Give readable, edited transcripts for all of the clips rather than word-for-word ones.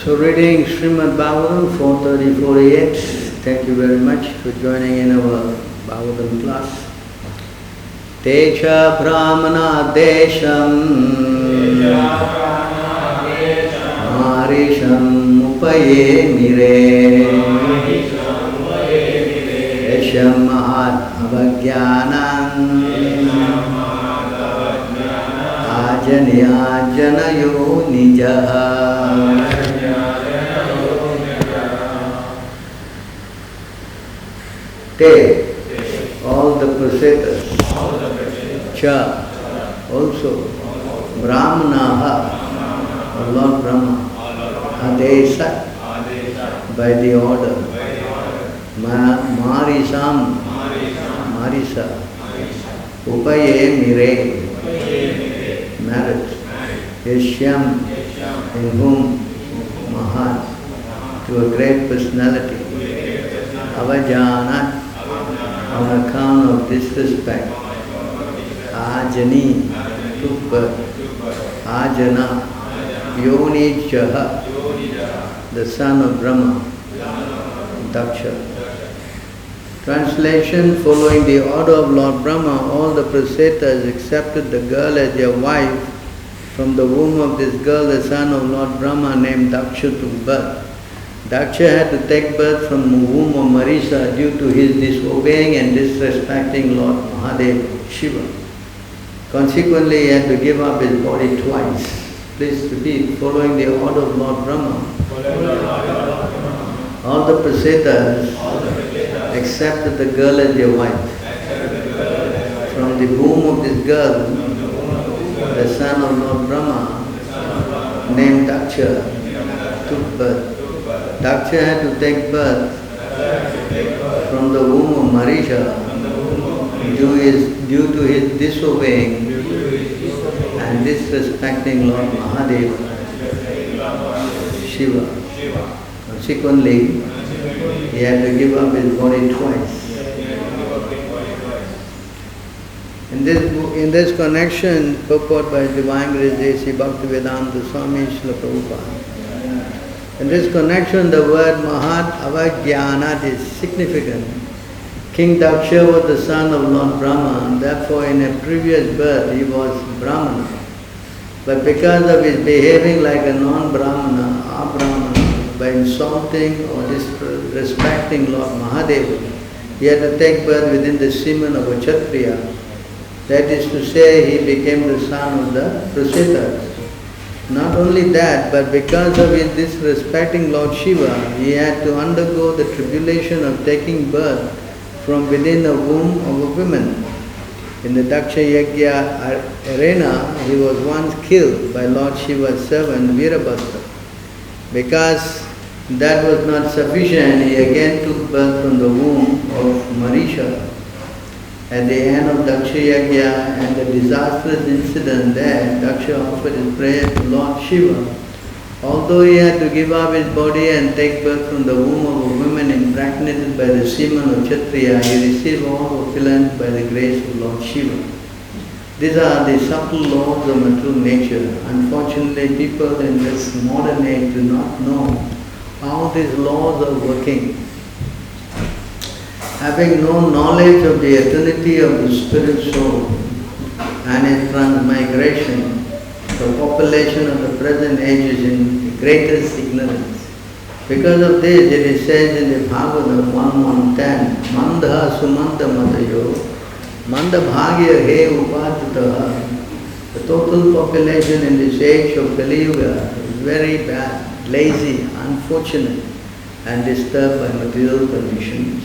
So reading Srimad Bhagavatam 4:30-48. Thank you very much for joining in our Bhagavatam class. Techa Brahmana Desham Marisham Upaye Mire Esham Mahat Avagyanam Ajanya Janayo Nijaha. Te, all the preceptors, Cha, also, Brahmanaha, or Lord Brahma, Adesha, by the order, Marisam, Marisa, Upaye Mire, marriage, Yashyam, in whom, Mahat, to a great personality, Avajanat, on account of disrespect, Ajani, took birth, Ajana, Yoni Jaha, the son of Brahma, Daksha. Translation: following the order of Lord Brahma, all the preceptors accepted the girl as their wife. From the womb of this girl, the son of Lord Brahma named Daksha took birth. Daksha had to take birth from the womb of Marisa due to his disobeying and disrespecting Lord Mahadev, Shiva. Consequently, he had to give up his body twice. Please repeat, following the order of Lord Brahma, all the preceptors accepted the girl as their wife. From the womb of this girl, the son of Lord Brahma, named Daksha, took birth. Daksha had to take birth from the womb of Marisha due to his disobeying and disrespecting Lord Mahadev, Shiva. Consequently, he had to give up his body twice. In this connection, purport by Divine Grace Sri Bhaktivedanta Swami Srila Prabhupada. In this connection, the word Mahat Avagyanat is significant. King Daksha was the son of Lord Brahma, and therefore in a previous birth he was Brahmana. But because of his behaving like a non-Brahmana, Abrahmana, by insulting or disrespecting Lord Mahadeva, he had to take birth within the semen of a Kshatriya. That is to say, he became the son of the preceptors. Not only that, but because of his disrespecting Lord Shiva, he had to undergo the tribulation of taking birth from within the womb of a woman. In the Daksha Yajna arena, he was once killed by Lord Shiva's servant Virabhastra. Because that was not sufficient, he again took birth from the womb of Marisha. At the end of Daksha Yajna and the disastrous incident there, Daksha offered his prayer to Lord Shiva. Although he had to give up his body and take birth from the womb of a woman impregnated by the semen of Kshatriya, he received all opulence by the grace of Lord Shiva. These are the subtle laws of material nature. Unfortunately, people in this modern age do not know how these laws are working. Having no knowledge of the eternity of the spirit soul and its transmigration, the population of the present age is in the greatest ignorance. Because of this, it is said in the Bhagavatam 1:10, Mandha Sumanta Matayo, Manda Bhagya He Upatataha. The total population in this age of Kali Yuga is very bad, lazy, unfortunate, and disturbed by material conditions.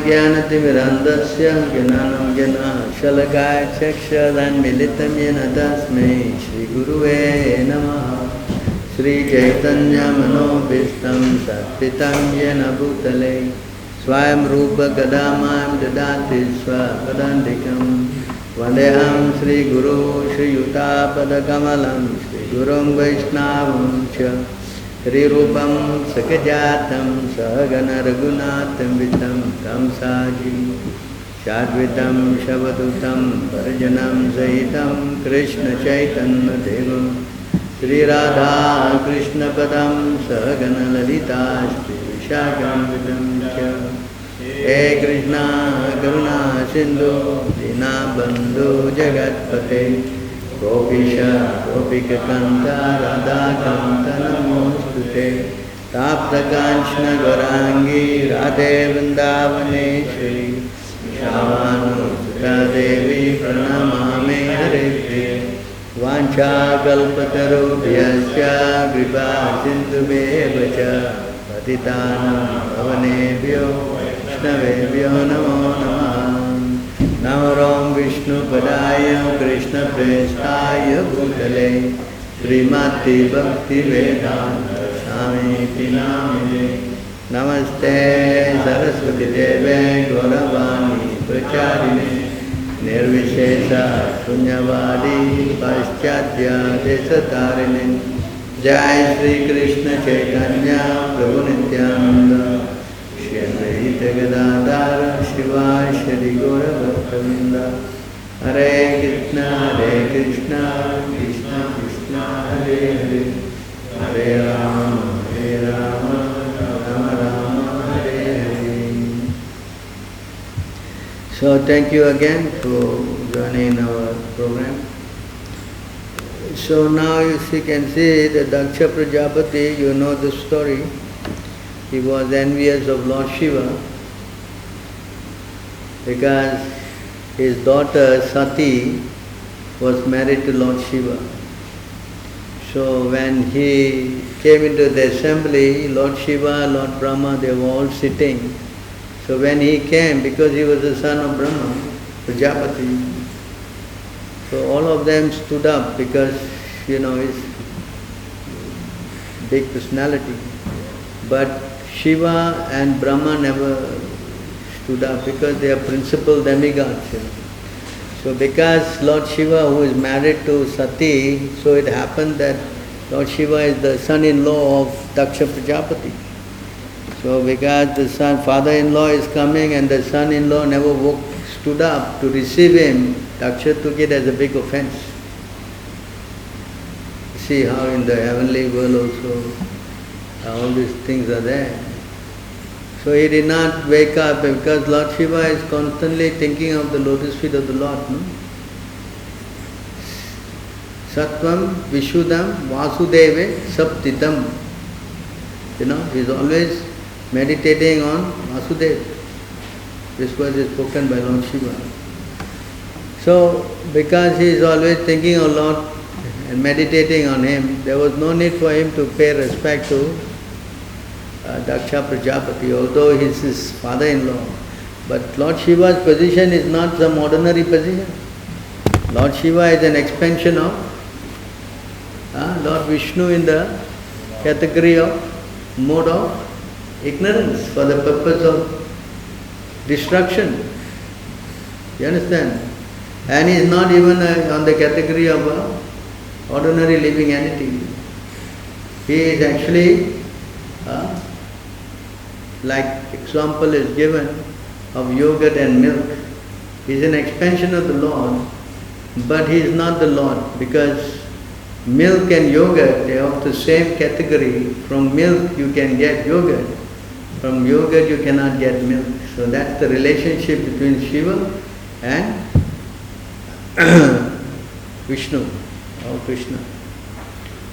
Jnanatimirandasya jnanam jnana shalakaya chakshadan militam yena tasmai Shri Guruve namaha Shri Chaitanya Manobhishtam Satpitam yena bhutale Swayam Rupa Kadamayam Dadati Swapadandikam Vandeham Sri Guru Sri Yutāpada Kamalam Sri Gurum Vaishnavam Cha Sri Rupam Sakajatam Sahagana Raghunatam Vitam Tam Saji Shadvitam Shavadutam Parajanam Sahitam Krishna Chaitanya Devam Sri Radha Krishna Padam Sahagana Lalita Shri Vishakam Vidam Cha He Krishna Karuna Sindhu Dinabandhu Jagatpate Gopisha Gopika Kanta Radha Kanta Namostute Tapta Kanchana Gaurangi Radhe Vrindavaneshwari Shavanu Sutta Devi Pranamame Hare Vancha Kalpatarubhyasya Kripa Sindhubheva Cha Patitanam Pavanebhyo Vaishnavebhyo Namo Namah Namaram Vishnu Padaya Krishna Prestaya Bhutale Srimati Bhakti Vedanta Swami Namine Namaste Saraswati Deve Gauravani Pracharine Nirvishesha Sunyavadi Paschatya Desatarine Jai Sri Krishna Chaitanya Prabhu Nityananda Shri Advaita Gadadhara Shiva Shri Gaura Bhaktavinda Hare Krishna Krishna Krishna Hare Hare Hare Rama Hare Rama Rama Rama Hare Hare. So thank you again for joining our program. So now you can see that Daksha Prajapati, you know the story. He was envious of Lord Shiva because his daughter Sati was married to Lord Shiva. So when he came into the assembly, Lord Shiva, Lord Brahma, they were all sitting. So when he came, because he was the son of Brahma, Prajapati, so all of them stood up because, he's big personality. But Shiva and Brahma never stood up because they are principal demigods. So because Lord Shiva, who is married to Sati, so it happened that Lord Shiva is the son-in-law of Daksha Prajapati. So because the father-in-law is coming and the son-in-law never stood up to receive him, Daksha took it as a big offense. See how in the heavenly world also all these things are there. So he did not wake up because Lord Shiva is constantly thinking of the lotus feet of the Lord. No? Sattvam Vishuddham Vasudeve Saptitam. He is always meditating on Vasudeva. This was spoken by Lord Shiva. So because he is always thinking of Lord and meditating on him, there was no need for him to pay respect to Daksha Prajapati, although he is his father-in-law. But Lord Shiva's position is not some ordinary position. Lord Shiva is an expansion of Lord Vishnu in the category of mode of ignorance for the purpose of destruction. You understand? And he is not even on the category of an ordinary living entity. He is actually like example is given of yogurt and milk. He is an expansion of the Lord, but he is not the Lord because milk and yogurt, they are of the same category. From milk you can get yogurt, from yogurt you cannot get milk. So that's the relationship between Shiva and Vishnu or Krishna.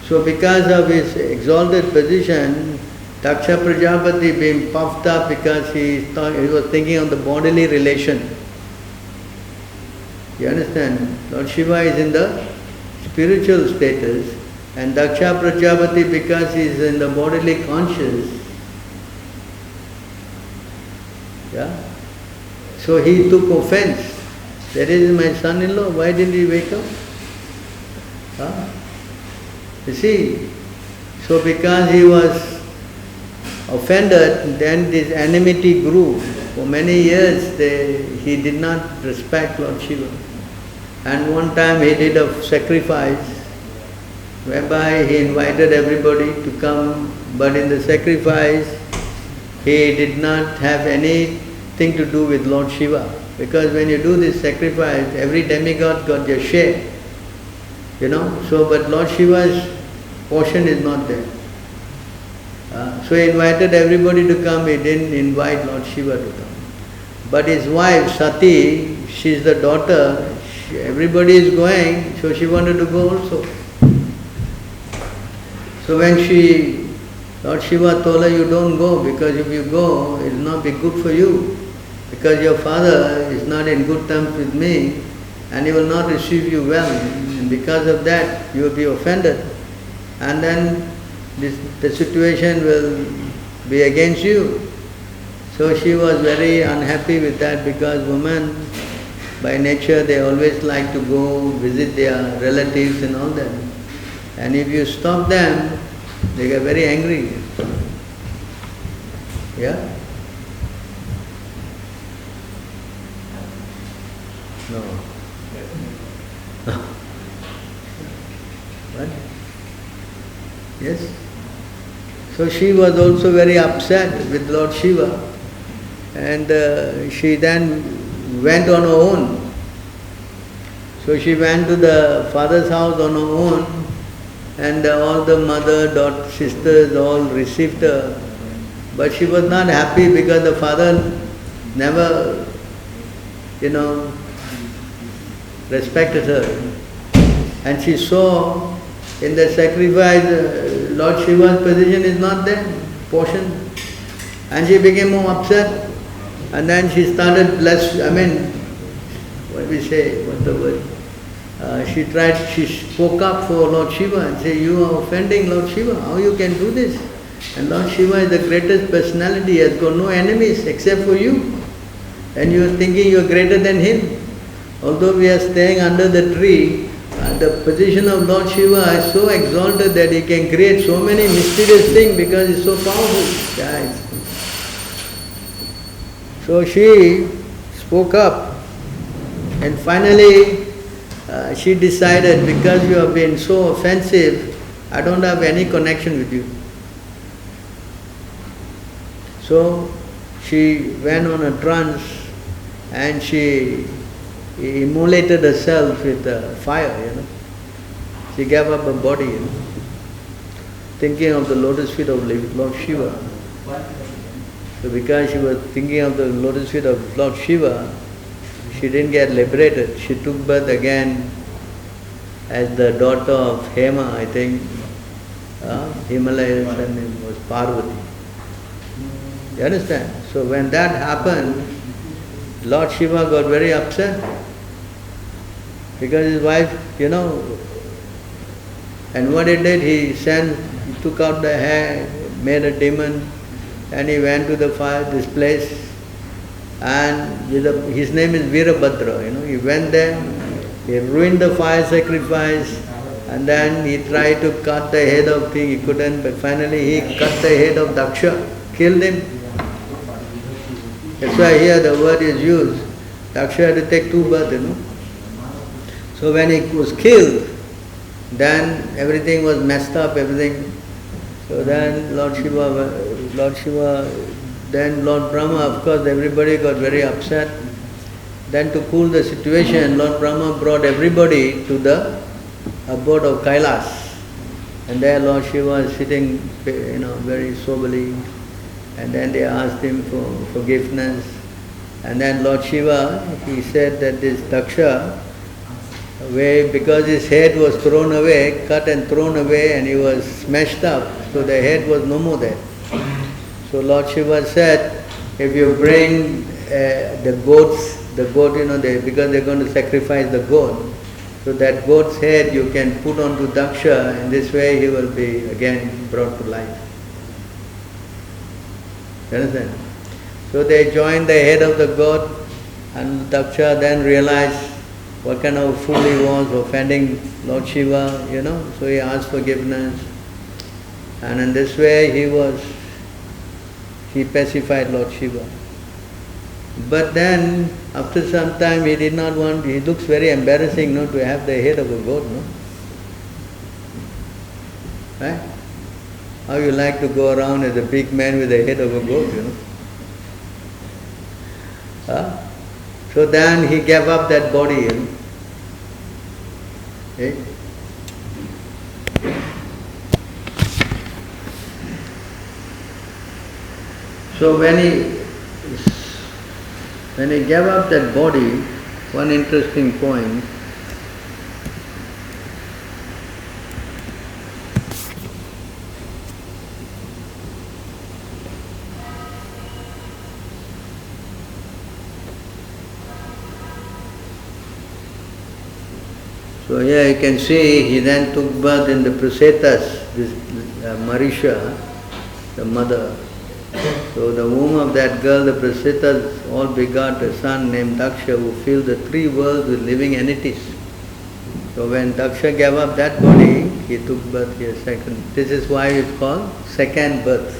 So because of his exalted position, Daksha Prajapati being puffed up because he was thinking of the bodily relation. You understand? Lord Shiva is in the spiritual status and Daksha Prajapati because he is in the bodily conscious. Yeah? So he took offense. That is my son-in-law, why didn't he wake up? You see, so because he was offended, then this enmity grew. For many years he did not respect Lord Shiva. And one time he did a sacrifice whereby he invited everybody to come, but in the sacrifice he did not have anything to do with Lord Shiva. Because when you do this sacrifice, every demigod got their share, So, but Lord Shiva's portion is not there. So he invited everybody to come, he didn't invite Lord Shiva to come. But his wife, Sati, she's the daughter, everybody is going, so she wanted to go also. So when Lord Shiva told her, you don't go, because if you go, it will not be good for you. Because your father is not in good terms with me, and he will not receive you well. And because of that, you will be offended. And then the situation will be against you. So she was very unhappy with that, because women, by nature, they always like to go visit their relatives and all that. And if you stop them, they get very angry. Yeah? No. What? Yes? So she was also very upset with Lord Shiva, and she then went on her own. So she went to the father's house on her own, and all the mother, daughter, sisters all received her. But she was not happy because the father never, respected her. And she saw in the sacrifice, Lord Shiva's position is not there, portion. And she became more upset. And then she started she spoke up for Lord Shiva and said, you are offending Lord Shiva, how you can do this? And Lord Shiva is the greatest personality, he has got no enemies except for you. And you are thinking you are greater than him. Although we are staying under the tree, the position of Lord Shiva is so exalted that he can create so many mysterious things because he is so powerful. Yeah, so she spoke up, and finally she decided, because you have been so offensive, I don't have any connection with you. So she went on a trance and she immolated herself with fire, She gave up her body, thinking of the lotus feet of Lord Shiva. So because she was thinking of the lotus feet of Lord Shiva, she didn't get liberated. She took birth again as the daughter of Hema, I think. Himalayas, and name was Parvati. You understand? So when that happened, Lord Shiva got very upset, because his wife, and what he did, he took out the hair, made a demon, and he went to this place, and his name is Virabhadra, he went there, he ruined the fire sacrifice, and then he tried to cut the head of thing, he couldn't, but finally he cut the head of Daksha, killed him. That's why here the word is used. Daksha had to take 2 births, So when he was killed, then everything was messed up, everything. So then Lord Shiva, then Lord Brahma, of course everybody got very upset. Then to cool the situation, Lord Brahma brought everybody to the abode of Kailas. And there Lord Shiva is sitting, very soberly. And then they asked him for forgiveness. And then Lord Shiva, he said that this Daksha, because his head was thrown away, cut and thrown away, and he was smashed up, so the head was no more there. So Lord Shiva said, if you bring the goat, because they're going to sacrifice the goat, so that goat's head you can put onto Daksha, and this way he will be again brought to life. You understand? So they joined the head of the goat, and Daksha then realized what kind of fool he was, offending Lord Shiva, so he asked forgiveness. And in this way he pacified Lord Shiva. But then, after some time, he did not want, he looks very embarrassing, no, to have the head of a goat, no? Right? How you like to go around as a big man with the head of a goat, you know? Huh? So then he gave up that body, you know? Okay? So when he gave up that body, one interesting point, so here you can see he then took birth in the Prasetas, this Marisha, the mother. So the womb of that girl, the Prasetas, all begot a son named Daksha who filled the three worlds with living entities. So when Daksha gave up that body, he took birth here second. This is why it's called second birth.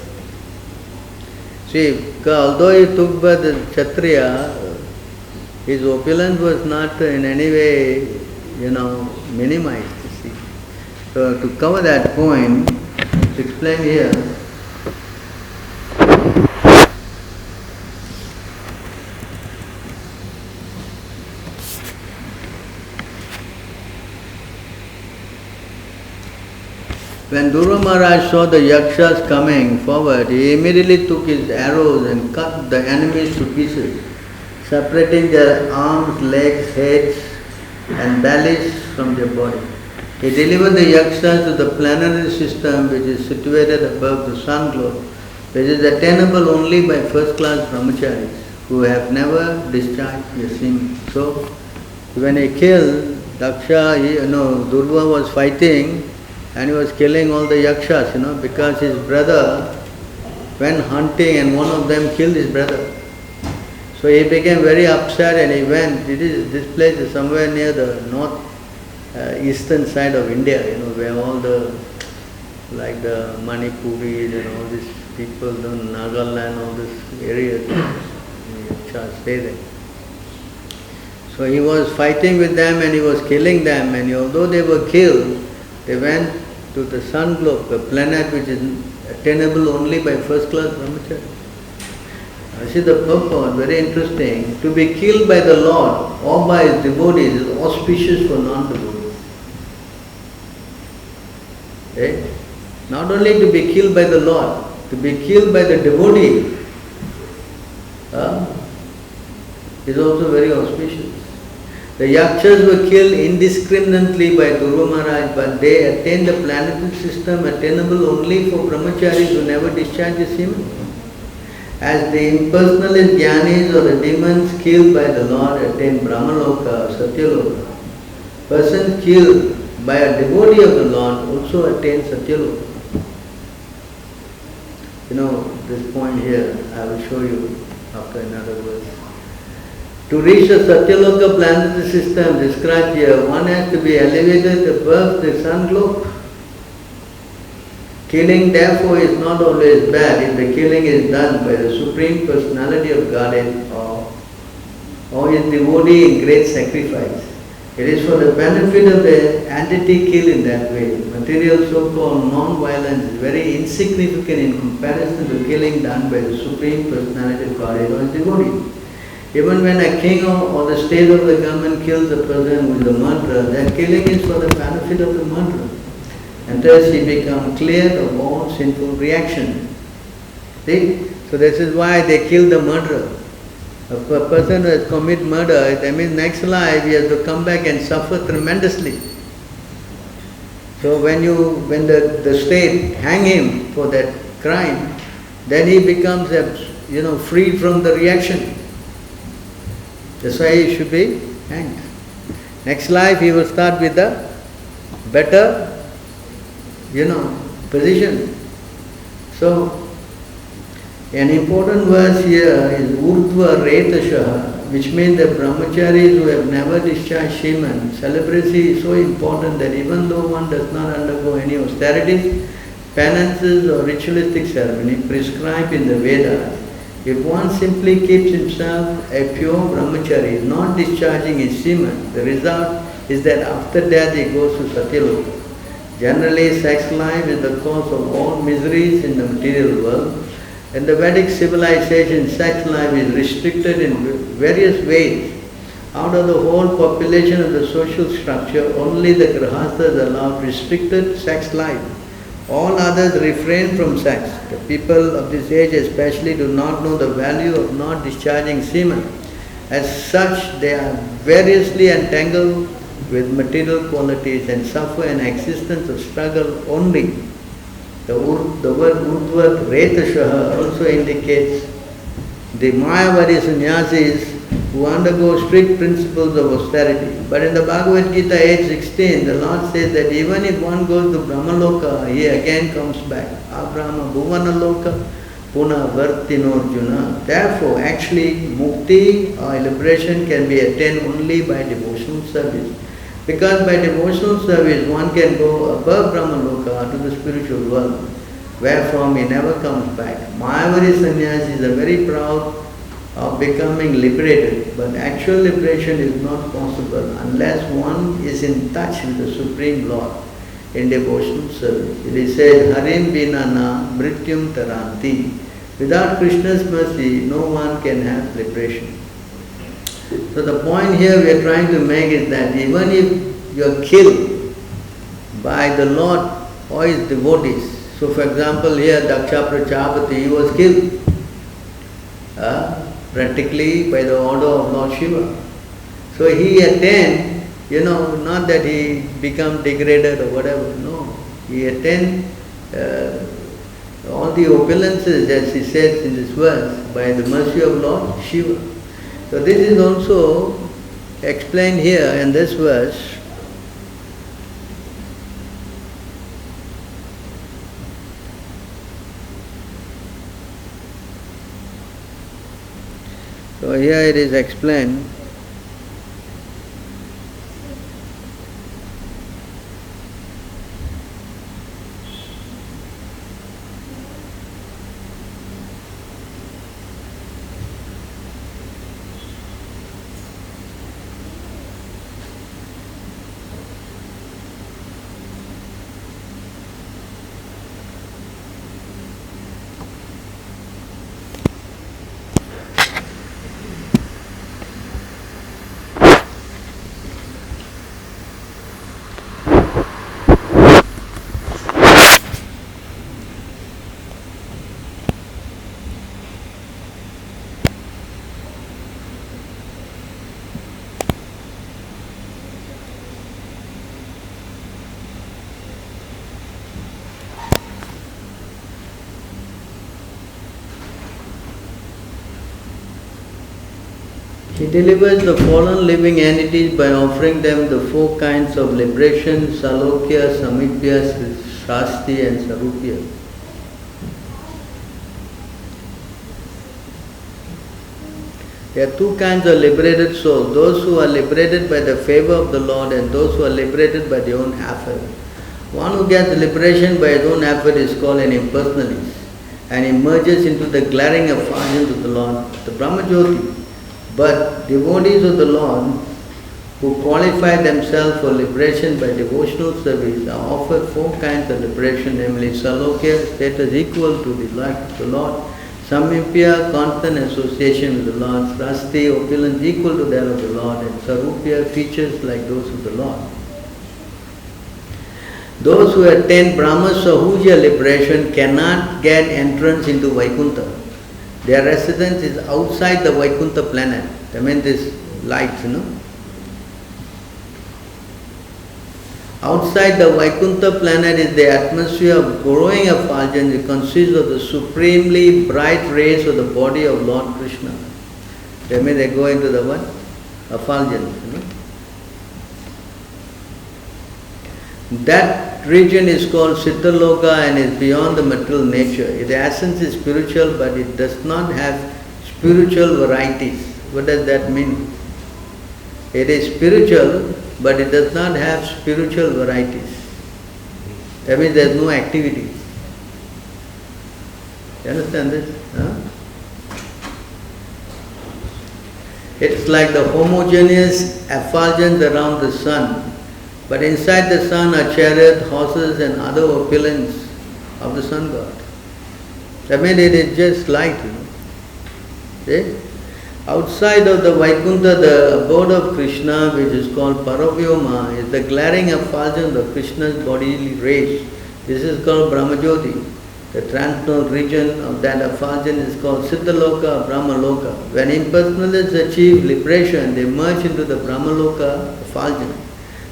See, although he took birth as Kshatriya, his opulence was not in any way, minimized, you see. So to cover that point, it's explained here. When Dhruva Maharaj saw the Yakshas coming forward, he immediately took his arrows and cut the enemies to pieces, separating their arms, legs, heads and bellies from their body. He delivered the Yakshas to the planetary system which is situated above the sun globe, which is attainable only by first-class brahmacharis who have never discharged their semen. So, when he killed Daksha, Dhruva was fighting and he was killing all the Yakshas, because his brother went hunting and one of them killed his brother. So he became very upset and he went, this place is somewhere near the north eastern side of India, where all the Manipuris and all these people, Nagaland, all these areas, stay there. So he was fighting with them and he was killing them, and although they were killed, they went to the sun globe, the planet which is attainable only by first-class brahmachari. See the purport, very interesting. To be killed by the Lord or by his devotees is auspicious for non-devotees. Okay? Not only to be killed by the Lord, to be killed by the devotee is also very auspicious. The Yakshas were killed indiscriminately by Dhruva Maharaj, but they attained the planetary system attainable only for brahmacharis who never discharge the semen. As the impersonalist jnanis or the demons killed by the Lord attain Brahmaloka or Satyaloka, persons killed by a devotee of the Lord also attain Satyaloka. This point here, I will show you after another verse. To reach the Satyaloka planetary system described here, one has to be elevated above the sun globe. Killing therefore is not always bad if the killing is done by the Supreme Personality of Godhead or his devotee in great sacrifice. It is for the benefit of the entity killed in that way. Material so-called non-violence is very insignificant in comparison to killing done by the Supreme Personality of Godhead or his devotee. Even when a king or the state of the government kills a person with a mantra, that killing is for the benefit of the mantra. And thus he becomes cleared of all sinful reaction. See? So this is why they kill the murderer. A person who has committed murder, that means next life he has to come back and suffer tremendously. So when the state hang him for that crime, then he becomes freed from the reaction. That's why he should be hanged. Next life he will start with a better position. So, an important verse here is Urdhva Retashaha, which means that brahmacharis who have never discharged semen, celibacy is so important that even though one does not undergo any austerities, penances or ritualistic ceremony prescribed in the Vedas, If one simply keeps himself a pure brahmachari, not discharging his semen, the result is that after death he goes to Satyaloka. Generally, sex life is the cause of all miseries in the material world. In the Vedic civilization, sex life is restricted in various ways. Out of the whole population of the social structure, only the grihasthas allow restricted sex life. All others refrain from sex. The people of this age especially do not know the value of not discharging semen. As such, they are variously entangled with material qualities and suffer an existence of struggle only. The word Urdhva Retashaha also indicates the Mayavadi sannyasis who undergo strict principles of austerity. But in the Bhagavad Gita 8:16, the Lord says that even if one goes to Brahmaloka, he again comes back. Abrahma Bhuvanaloka Puna Vartinorjuna. Therefore, actually, mukti or liberation can be attained only by devotional service. Because by devotional service, one can go above Brahmaloka to the spiritual world, wherefrom he never comes back. Mayavadi sannyasis are very proud of becoming liberated, but actual liberation is not possible unless one is in touch with the Supreme Lord in devotional service. It is said, Harim Binana Mrityum Taranti. Without Krishna's mercy, no one can have liberation. So the point here we are trying to make is that even if you are killed by the Lord or his devotees, so for example here Daksha Prajapati, he was killed practically by the order of Lord Shiva. So he attained, not that he become degraded or whatever, no. He attained all the opulences, as he says in this verse, by the mercy of Lord Shiva. So this is also explained here in this verse. So here it is explained. He delivers the fallen living entities by offering them the four kinds of liberation, Salokya, Samipya, Shasti and Sarupya. There are two kinds of liberated souls, those who are liberated by the favor of the Lord and those who are liberated by their own effort. One who gets liberation by his own effort is called an impersonalist and emerges into the glaring effulgence of the Lord, the Brahmajyoti. But devotees of the Lord who qualify themselves for liberation by devotional service are offered four kinds of liberation, namely Salokya, status equal to the life of the Lord, Samipya, constant association with the Lord, Srasti, opulence equal to that of the Lord, and Sarupya, features like those of the Lord. Those who attain Brahma Sahuja liberation cannot get entrance into Vaikuntha. Their residence is outside the Vaikuntha planet. I mean this light, Outside the Vaikuntha planet is the atmosphere of growing effulgence. It consists of the supremely bright rays of the body of Lord Krishna. That means they go into the what? Effulgence. That region is called Siddhaloka and is beyond the material nature. The essence is spiritual, but it does not have spiritual varieties. What does that mean? It is spiritual, but it does not have spiritual varieties. That means there is no activity. You understand this? It's like the homogeneous effulgence around the sun. But inside the sun are chariots, horses and other opulence of the sun god. I mean, it is just light, See? Outside of the Vaikuntha, the abode of Krishna, which is called Paravyoma, is the glaring effulgence of Krishna's bodily rays. This is called Brahmajyoti. The transcendental region of that effulgence is called Siddhaloka or Brahmaloka. When impersonalists achieve liberation, they merge into the Brahmaloka effulgence.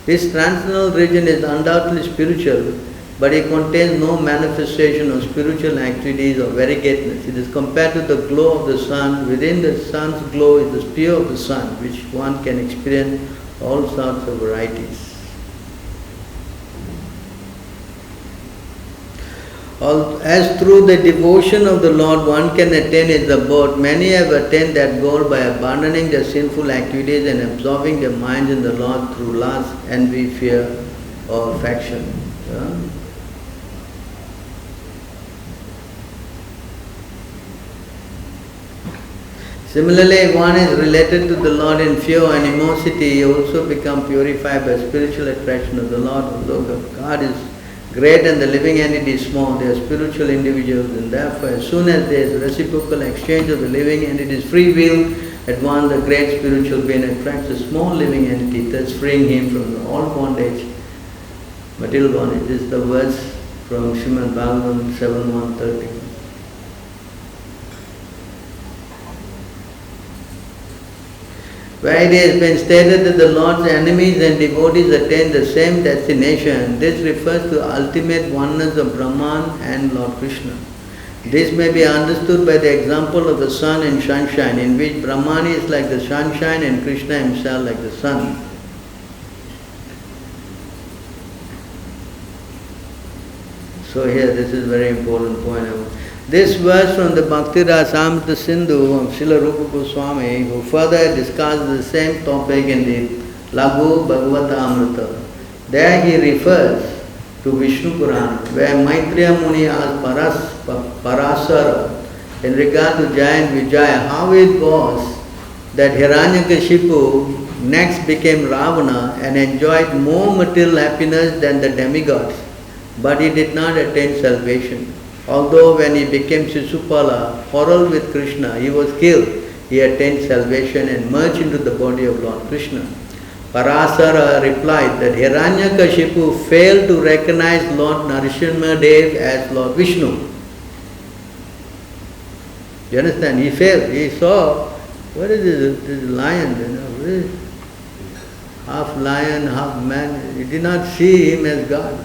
This transcendental region is undoubtedly spiritual, but it contains no manifestation of spiritual activities or variegatedness. It is compared to the glow of the sun. Within the sun's glow is the sphere of the sun, which one can experience all sorts of varieties. As through the devotion of the Lord one can attain its abode, many have attained that goal by abandoning their sinful activities and absorbing their minds in the Lord through lust, envy, fear or faction. Similarly, if one is related to the Lord in fear and animosity, he also becomes purified by spiritual attraction of the Lord. Although God is great and the living entity is small, they are spiritual individuals, and therefore as soon as there is reciprocal exchange of the living entity's free will, at once the great spiritual being attracts a small living entity, thus freeing him from all bondage, material bondage. This is the verse from Srimad Bhagavatam 7.130. Where it has been stated that the Lord's enemies and devotees attain the same destination, this refers to the ultimate oneness of Brahman and Lord Krishna. This may be understood by the example of the sun and sunshine, in which Brahman is like the sunshine and Krishna himself like the sun. So here, this is a very important point. This verse from the Bhakti Rasamrita Sindhu of Srila Rupa Goswami, who further discusses the same topic in the Laghu Bhagavata Amrita. There he refers to Vishnu Purana, where Maitreya Muni asked Parasara in regard to Jaya and Vijaya how it was that Hiranyakashipu next became Ravana and enjoyed more material happiness than the demigods, but he did not attain salvation. Although when he became Sisupala, quarreled with Krishna, he was killed, he attained salvation and merged into the body of Lord Krishna. Parasara replied that Hiranyakashipu failed to recognize Lord Narasimhadev as Lord Vishnu. You understand? He failed. He saw, what is this lion? What is it? Half lion, half man. He did not see him as God.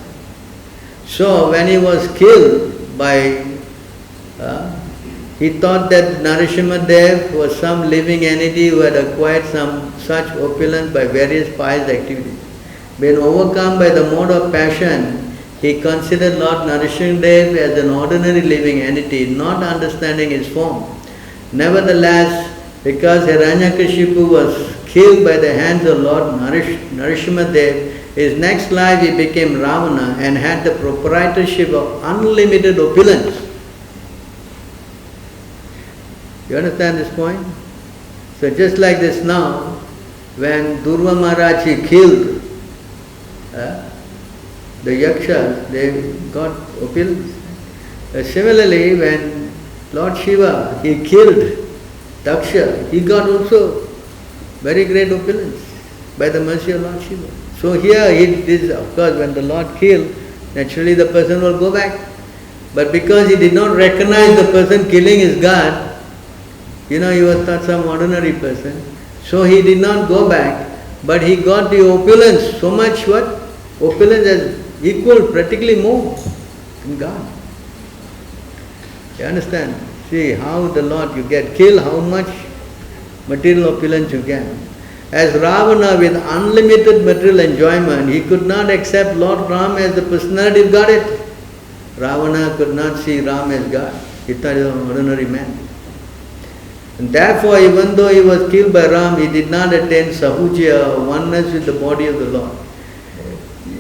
So when he was killed, he thought that Narasimhadev was some living entity who had acquired some such opulence by various pious activities. Being overcome by the mode of passion, he considered Lord Narasimhadev as an ordinary living entity, not understanding his form. Nevertheless, because Hiranyakashipu was killed by the hands of Lord Narasimhadev, his next life he became Ravana and had the proprietorship of unlimited opulence. You understand this point? So just like this now, when Durva Maharaj killed the Yakshas, they got opulence. Similarly, when Lord Shiva, he killed Daksha, he got also very great opulence by the mercy of Lord Shiva. So here, of course, when the Lord killed, naturally the person will go back. But because he did not recognize the person killing his God, he was not some ordinary person, so he did not go back, but he got the opulence, so much what? Opulence as equal, practically more in God. You understand? See how the Lord, you get killed, how much material opulence you get. As Ravana with unlimited material enjoyment, he could not accept Lord Ram as the personality of Godhead. Ravana could not see Ram as God. He thought he was an ordinary man. And therefore, even though he was killed by Ram, he did not attain Sahuja or oneness with the body of the Lord.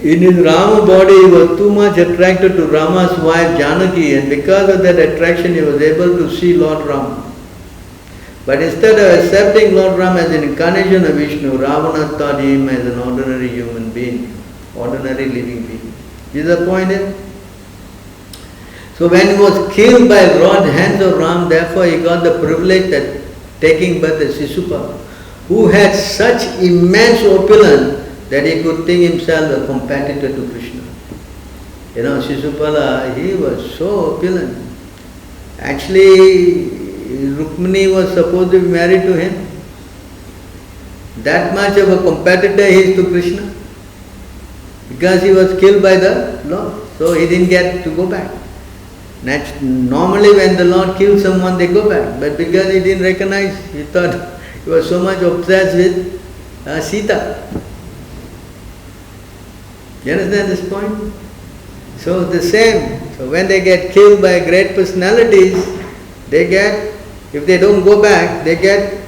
In his Rama body, he was too much attracted to Rama's wife Janaki, and because of that attraction, he was able to see Lord Ram. But instead of accepting Lord Ram as an incarnation of Vishnu, Ravana thought him as an ordinary human being, ordinary living being. Is the point here? So when he was killed by rod hands of Ram, therefore he got the privilege that taking birth as Sisupala, who had such immense opulence that he could think himself a competitor to Krishna. You know, Sisupala, he was so opulent. Actually, Rukmini was supposed to be married to him. That much of a competitor he is to Krishna. Because he was killed by the Lord. So he didn't get to go back. Normally when the Lord kills someone, they go back. But because he didn't recognize, he thought he was so much obsessed with Sita. You understand this point? So the same. So when they get killed by great personalities, they get, if they don't go back, they get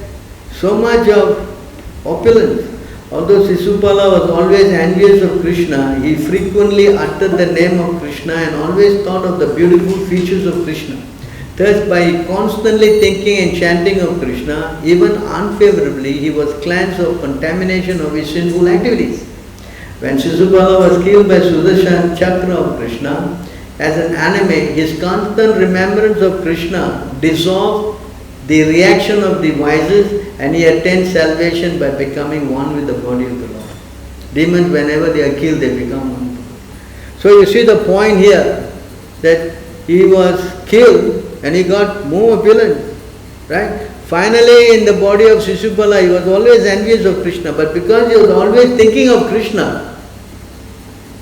so much of opulence. Although Sisupala was always envious of Krishna, he frequently uttered the name of Krishna and always thought of the beautiful features of Krishna. Thus, by constantly thinking and chanting of Krishna, even unfavorably, he was cleansed of contamination of his sinful activities. When Sisupala was killed by Sudarshan Chakra of Krishna, as an enemy, his constant remembrance of Krishna dissolved the reaction of the vices, and he attained salvation by becoming one with the body of the Lord. Demons, whenever they are killed, they become one. So you see the point here, that he was killed and he got more opulent, right? Finally, in the body of Sisupala, he was always envious of Krishna, but because he was always thinking of Krishna,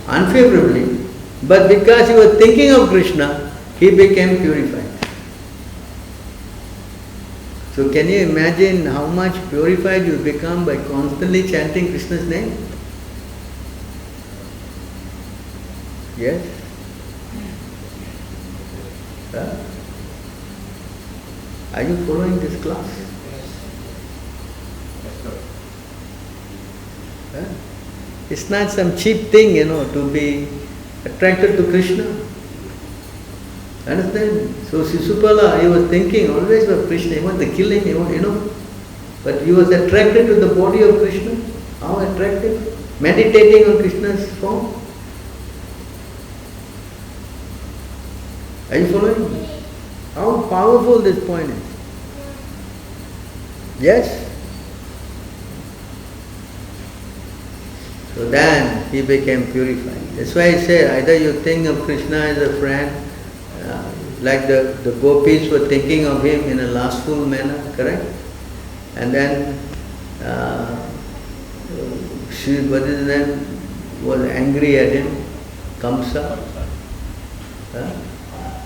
unfavorably, but because he was thinking of Krishna, he became purified. So can you imagine how much purified you become by constantly chanting Krishna's name? Yes? Are you following this class? It's not some cheap thing, to be attracted to Krishna. Understand? So Sisupala, he was thinking always of Krishna, he wanted to kill him, but he was attracted to the body of Krishna. How attractive? Meditating on Krishna's form. Are you following? How powerful this point is. Yes? So then he became purified. That's why I say either you think of Krishna as a friend, like the gopis were thinking of him in a lustful manner, correct? And then she, what is his name, was angry at him, Kamsa.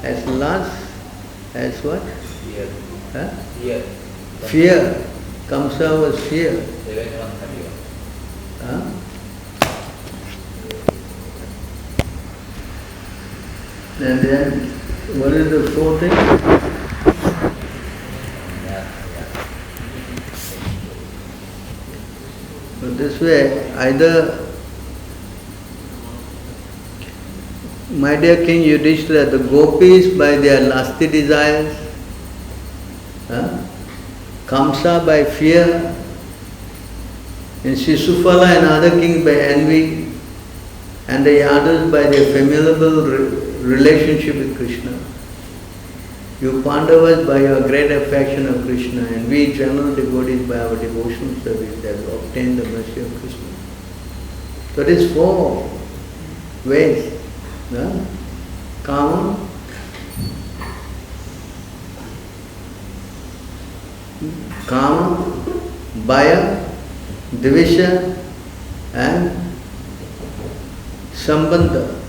As lust, as what? Fear. Fear. Kamsa was fear. And then, what is the fourth thing? So this way, either, my dear King Yudhishthira, the gopis by their lusty desires, Kamsa by fear, and Sisupala and other kings by envy, and the Yadavas by their familial relationship with Krishna. You Pandavas by your great affection of Krishna, and we general devotees by our devotional service have obtained the mercy of Krishna. So it is 4 ways. Kama, Bhaya, Dvesha and Sambandha.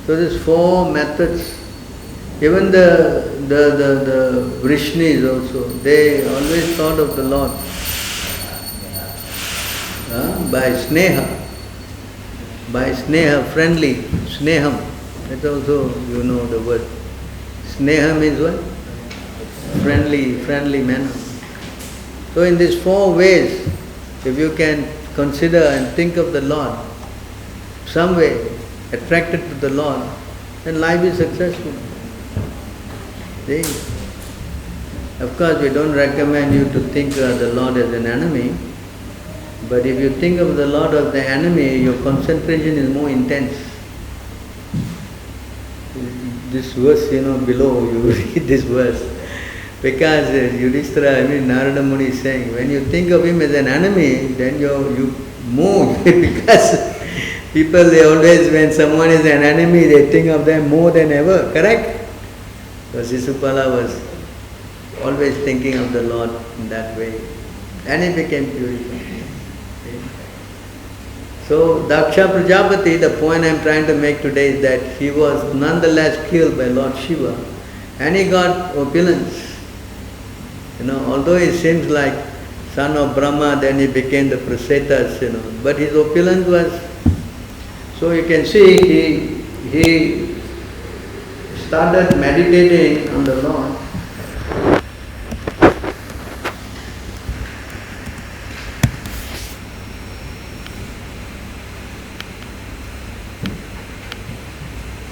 So there's 4 methods. Even the Vrishnis also, they always thought of the Lord by sneha. By sneha, friendly, sneham. That also, you know the word. Sneha means what? Friendly manner. So in these 4 ways, if you can consider and think of the Lord, some way attracted to the Lord, then life is successful. See? Of course, we don't recommend you to think of the Lord as an enemy, but if you think of the Lord as the enemy, your concentration is more intense. This verse, below, you read this verse. Because Yudhishthira, Narada Muni is saying, when you think of him as an enemy, then you move. Because people, they always, when someone is an enemy, they think of them more than ever, correct? So Sisupala was always thinking of the Lord in that way. And he became purified. So Daksha Prajapati, the point I am trying to make today is that he was nonetheless killed by Lord Shiva. And he got opulence. Although he seems like son of Brahma, then he became the Prasetas, But his opulence was, so you can see he started meditating on the Lord.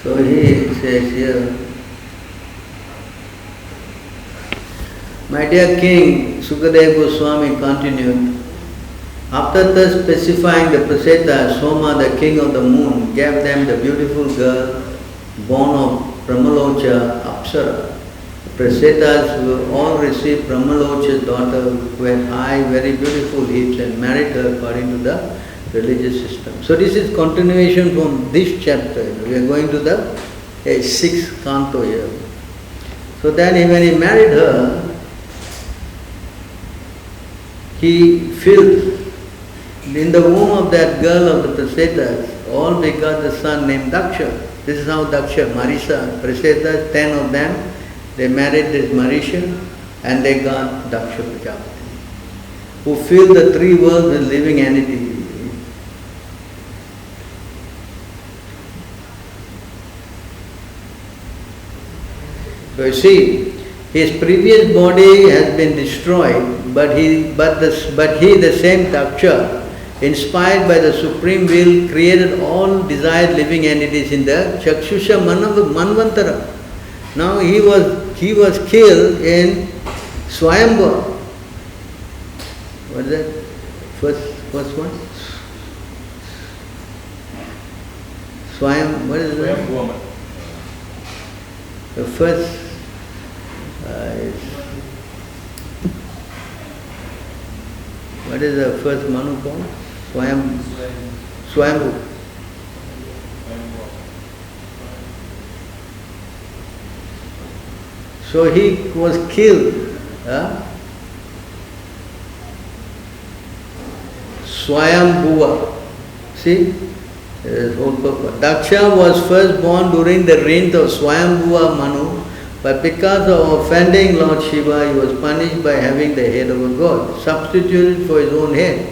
So he says here, my dear King, Sukadeva Goswami continued, after thus specifying the Praseta, Soma, the king of the moon, gave them the beautiful girl born of Brahmalocha Apsara. The Prasetas will all receive Brahmalocha's daughter who had high, very beautiful hips and married her according to the religious system. So this is continuation from this chapter. We are going to the sixth canto here. So then when he married her, he filled in the womb of that girl of the Prasetas, all begot the son named Daksha. This is how Daksha, Marisha, Prasetas, 10 of them, they married this Marisha and they got Daksha Prajapati, who filled the three worlds with living entity. So you see, his previous body has been destroyed, but he, the same Daksha, inspired by the supreme will, created all desired living entities in the Chakshusha Manvantara. Now he was killed in Swayambhava. What is that? First one? What is that? The first what is the first Manu called? Swayambhu. So he was killed. Swayambhuva. See? Whole purpose. Daksha was first born during the reign of Swayambhuva Manu, but because of offending Lord Shiva, he was punished by having the head of a god, substituted for his own head.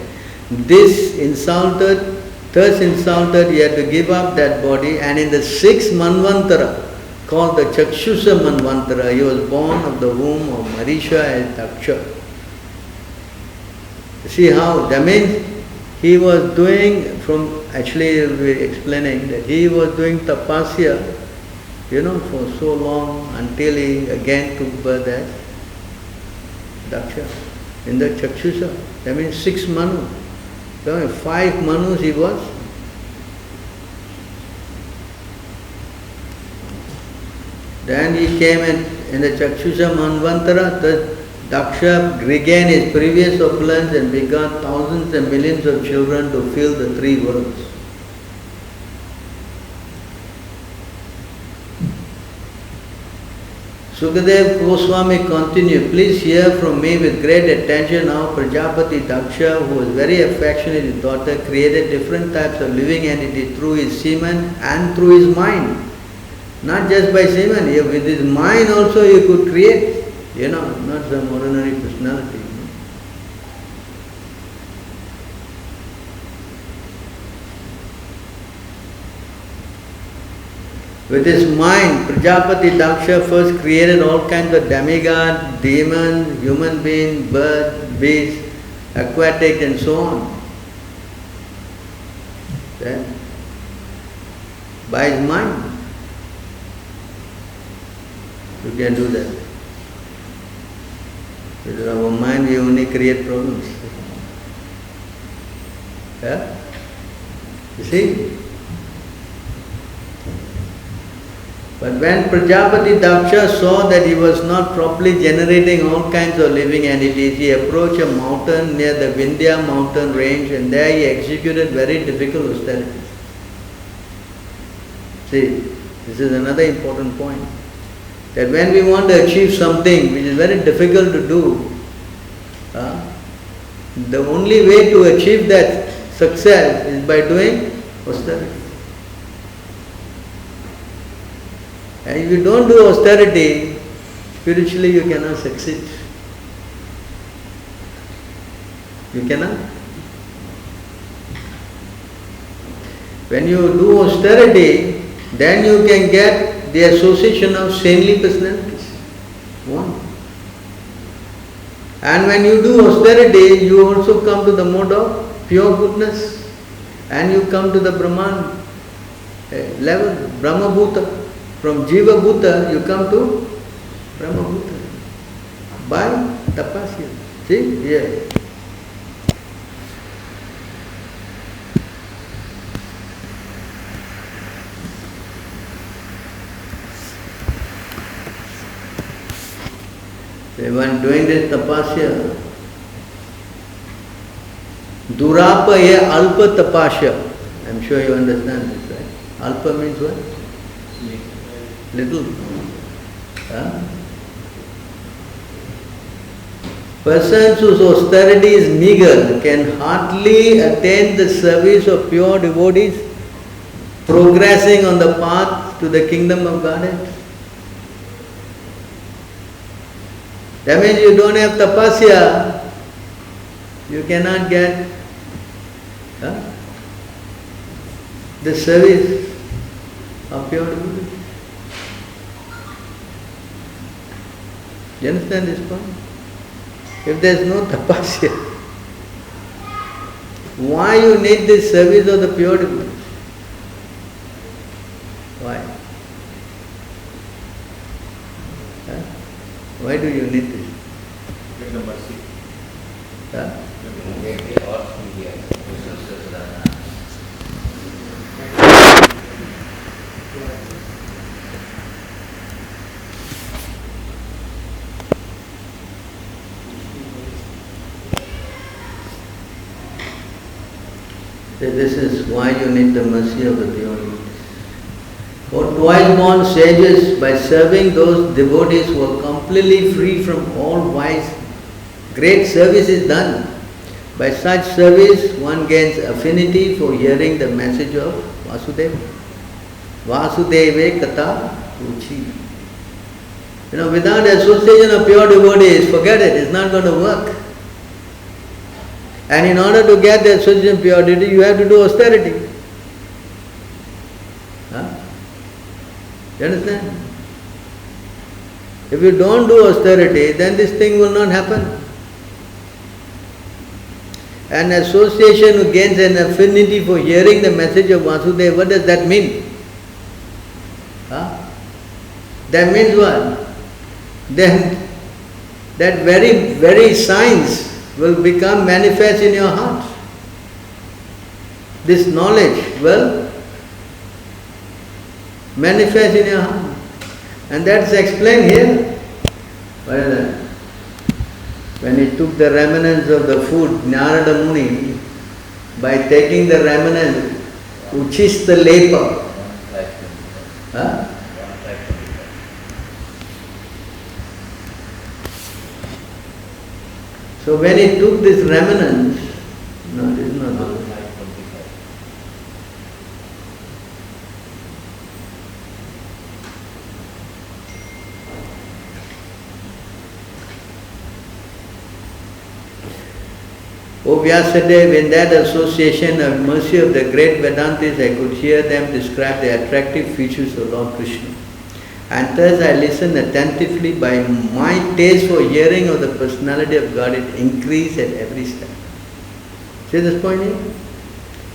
Thus insulted, he had to give up that body, and in the sixth Manvantara, called the Chakshusha Manvantara, he was born of the womb of Marisha as Daksha. See how, that means he was doing, actually we're explaining that he was doing tapasya, for so long until he again took birth as Daksha in the Chakshusha. That means 6 Manu. So 5 Manus he was. Then he came in the Chakshusha Manvantara, the Daksha regained his previous opulence and begot thousands and millions of children to fill the 3 worlds. Sukadeva Goswami continued, please hear from me with great attention how Prajapati Daksha, who was very affectionate his daughter, created different types of living entities through his semen and through his mind. Not just by semen, with his mind also he could create, not some ordinary personality. With his mind, Prajapati Daksha first created all kinds of demigods, demons, human beings, birds, beasts, aquatic and so on. Then, by his mind, you can do that. With our mind we only create problems. Yeah? You see? But when Prajapati Daksha saw that he was not properly generating all kinds of living entities, he approached a mountain near the Vindhya mountain range, and there he executed very difficult austerities. See, this is another important point. That when we want to achieve something which is very difficult to do, the only way to achieve that success is by doing austerity. And if you don't do austerity, spiritually you cannot succeed. You cannot. When you do austerity, then you can get the association of saintly personalities. One. And when you do austerity, you also come to the mode of pure goodness. And you come to the Brahman level, Brahma Bhuta. From Jiva Bhuta, you come to Brahma Bhuta. By tapasya. See? Here. So when doing this tapasya, Durapa ye alpa tapasya. I'm sure you understand this, right? Alpa means what? Little. Persons whose austerity is meager can hardly attain the service of pure devotees progressing on the path to the kingdom of Godhead. That means you don't have tapasya, you cannot get the service of pure devotees. Do you understand this point? If there is no tapasya, why you need this service of the pure devotees? Why? Why do you need this? Give the mercy. This is why you need the mercy of the pure devotees. For twice born sages, by serving those devotees who are completely free from all vice, great service is done. By such service, one gains affinity for hearing the message of Vasudeva. Vasudeve Katha Ruchi. Without association of pure devotees, forget it, it's not going to work. And in order to get the association of pure devotee, you have to do austerity. You understand? If you don't do austerity, then this thing will not happen. An association who gains an affinity for hearing the message of Vasudeva, what does that mean? That means what? Then that very science will become manifest in your heart. This knowledge will manifest in your heart. And that's explained here. What is that? When he took the remnants of the food, Narada Muni, by taking the remnants, uchista lepa. So when he took this remnants, no, this is not good. O Vyasadeva, in that association of mercy of the great Vedantis, I could hear them describe the attractive features of Lord Krishna. And thus I listened attentively. By my taste for hearing of the personality of God, it increased at every step. See this point here?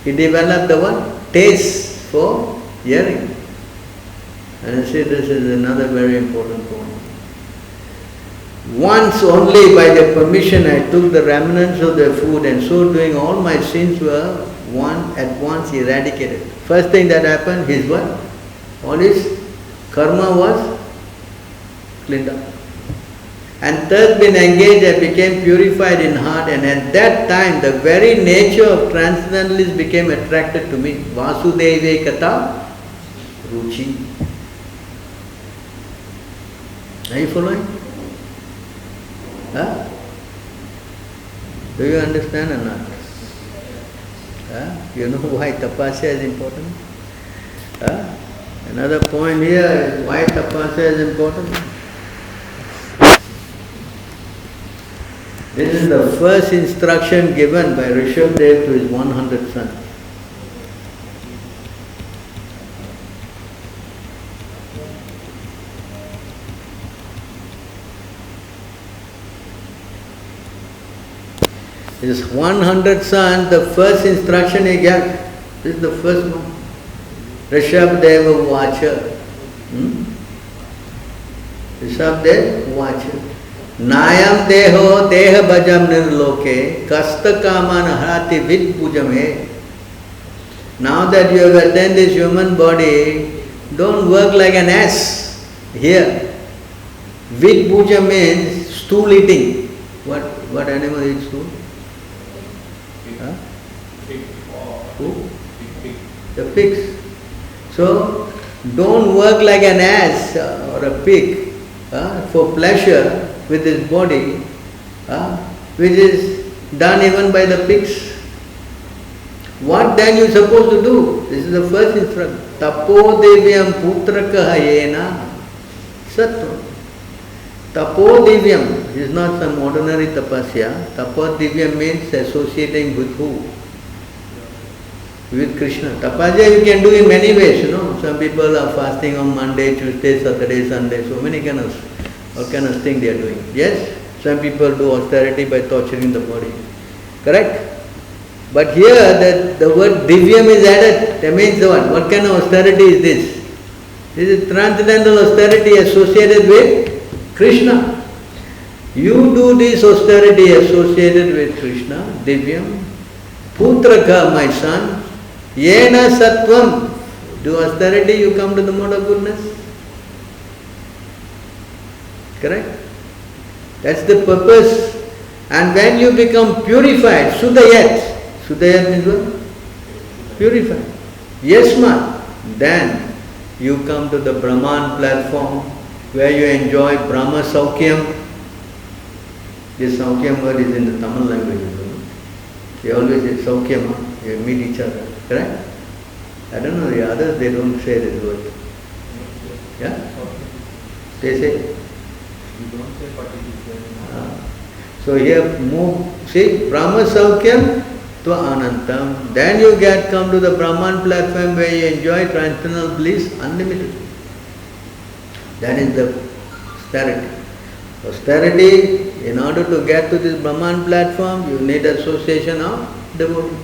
He developed the what? Taste for hearing. And you see, this is another very important point. once only by the permission I took the remnants of the food, and so doing all my sins were at once eradicated. First thing that happened, his what? All his karma was cleaned up. And thus being engaged, I became purified in heart, and at that time the very nature of transcendentalists became attracted to me. Vasudeve kata ruchi. Are you following? Huh? Do you understand or not? Huh? You know why tapasya is important? Huh? Another point here is why tapasya is important. This is the first instruction given by Rishabhdev to his 100 sons. His 100 sons, the first instruction he gave, this is the first one. Rishabhdeva Vacha. Rishabhdeva Vacha. Nayam deho deha bhajam nirloke kasta kaman harati vid pujame. Now that you have attained this human body, don't work like an ass here. Vid puja means stool eating. What animal eats stool? Huh? Who? The pigs. So don't work like an ass or a pig for pleasure with his body, which is done even by the pigs. What then you supposed to do? This is the first instruction. Tapo divyam putraka hayena sattva. Tapo divyam is not some ordinary tapasya. Tapo divyam means associating with who? With Krishna. Tapasya you can do in many ways, you know. Some people are fasting on Monday, Tuesday, Saturday, Sunday, so many kind of all kind of thing they are doing. Yes? Some people do austerity by torturing the body. Correct? But here the word divyam is added. That means what? What kind of austerity is this? This is transcendental austerity associated with Krishna. You do this austerity associated with Krishna, divyam. Putraka, my son. Yena sattvam. Do austerity, you come to the mode of goodness. Correct? That's the purpose. And when you become purified, Sudayat. Sudayat means what? Purified. Yasmat. Then you come to the Brahman platform where you enjoy Brahma Saukyam. This Saukyam word is in the Tamil language. They always say Saukyam, you meet each other. Correct? I don't know, the others they don't say this word. Yeah? They say. So here move, see, Brahma Saukyam Tva Anantam. Then you come to the Brahman platform where you enjoy transcendental bliss unlimited. That is the austerity. Austerity, in order to get to this Brahman platform, you need association of devotees.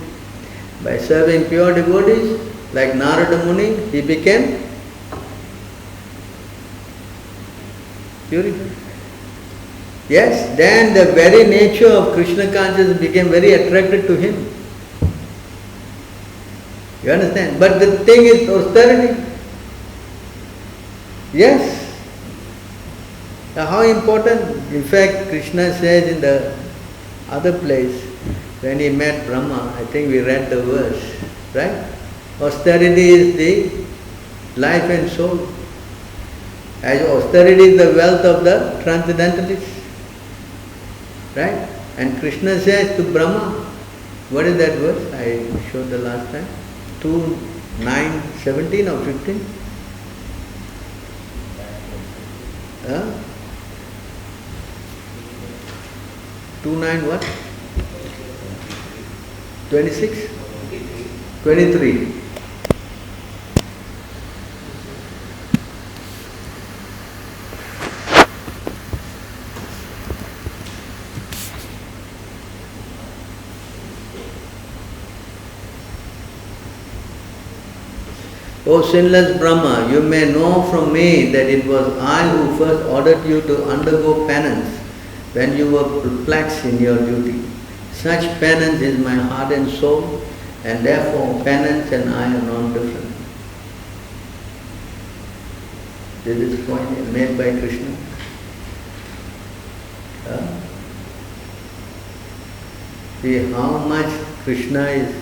By serving pure devotees, like Narada Muni, he became purified. Yes, then the very nature of Krishna consciousness became very attracted to him. You understand? But the thing is austerity. Yes. Now how important? In fact, Krishna says in the other place, when he met Brahma, I think we read the verse, right? Austerity is the life and soul. As austerity is the wealth of the transcendentalists. Right? And Krishna says to Brahma, what is that verse? I showed the last time. 2, 9, 17 or 15? 2, 9 what? 26? 23. O sinless Brahma, you may know from me that it was I who first ordered you to undergo penance when you were perplexed in your duty. Such penance is my heart and soul, and therefore penance and I are non-different. This is point made by Krishna. See how much Krishna is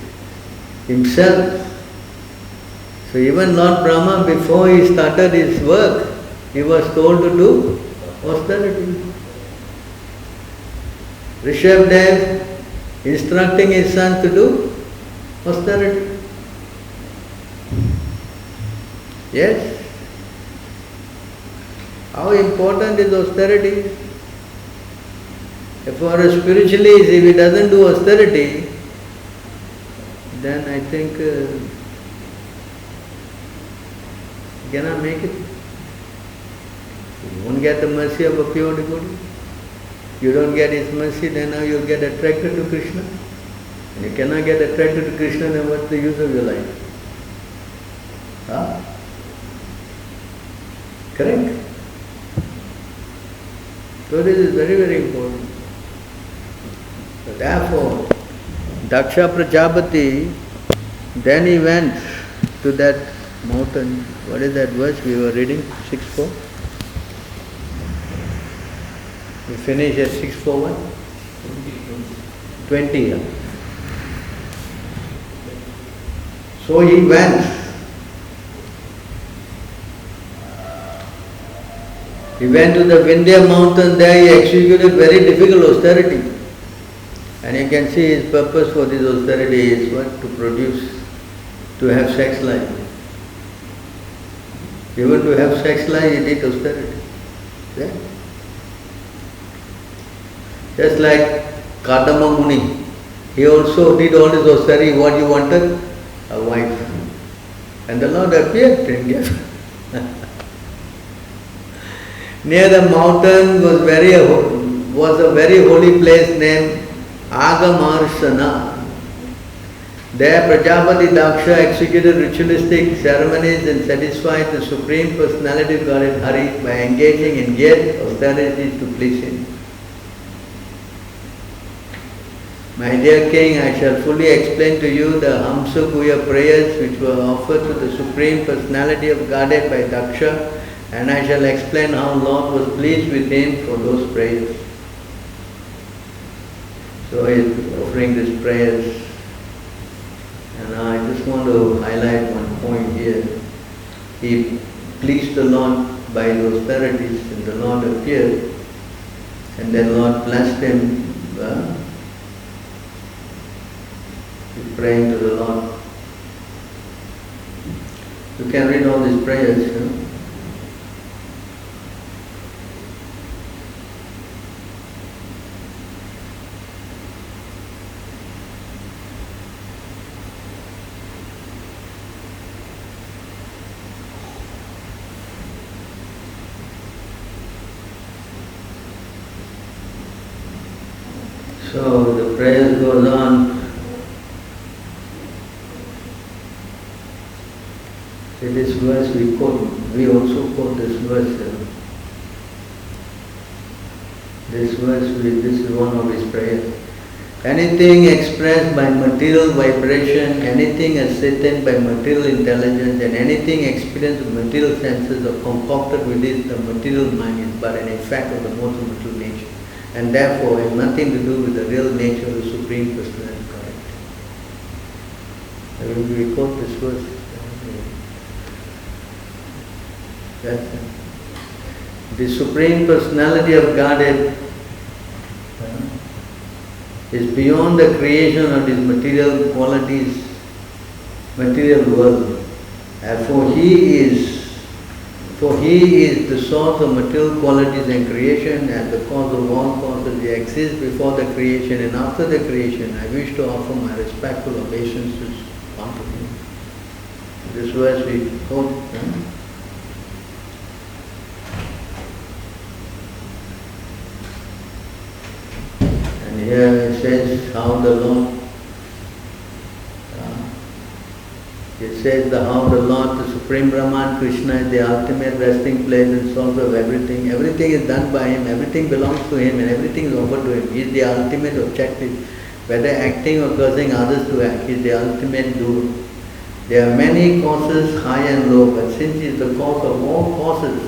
himself. So even Lord Brahma, before he started his work, he was told to do austerity. Rishabdev instructing his son to do austerity. Yes? How important is austerity? For a spiritualist, if he doesn't do austerity, then I think he cannot make it. You won't get the mercy of a pure devotee. You don't get his mercy, then now you'll get attracted to Krishna. And you cannot get attracted to Krishna, then what's the use of your life? Huh? Correct? So this is very, very important. So therefore, Daksha Prajapati, then he went to that mountain. What is that verse we were reading? 6:4? We finish at 6:4 what? 20. Yeah. So he went. He went to the Vindhya mountain, there he executed very difficult austerity. And you can see his purpose for this austerity is what? To produce, to have sex life. Even to have sex life, he did austerity. Yeah? Just like Kadama Muni, he also did all this austerity. What he wanted? A wife. And the Lord appeared in gift. Near the mountain was a very holy place named Agamarshana. There Prajapati Daksha executed ritualistic ceremonies and satisfied the Supreme Personality of Godhead Hari by engaging in great austerities to please him. My dear King, I shall fully explain to you the Hamsa Guhya prayers which were offered to the Supreme Personality of Godhead by Daksha, and I shall explain how Lord was pleased with him for those prayers. So he is offering these prayers. And I just want to highlight one point here. He pleased the Lord by the austerities, and the Lord appeared, and then Lord blessed him. He's praying to the Lord. You can read all these prayers. So the prayer goes on. In this verse we also quote this verse. This is one of his prayers. Anything expressed by material vibration, anything ascertained by material intelligence, and anything experienced with material senses or concocted within the material mind is but an effect of the modes of material nature, and therefore has nothing to do with the real nature of the Supreme Personality of Godhead. We quote this verse. That's it. The Supreme Personality of Godhead is beyond the creation of these material qualities, material world. And for he is the source of material qualities and creation, and the cause of all causes. He exists before the creation and after the creation. I wish to offer my respectful obeisances unto him. This verse we quote. And here it says how the Lord It says how the Lord, the Supreme Brahman, Krishna is the ultimate resting place and source of everything. Everything is done by Him, everything belongs to Him and everything is offered to Him. He is the ultimate objective. Whether acting or causing others to act, He is the ultimate doer. There are many causes, high and low, but since He is the cause of all causes,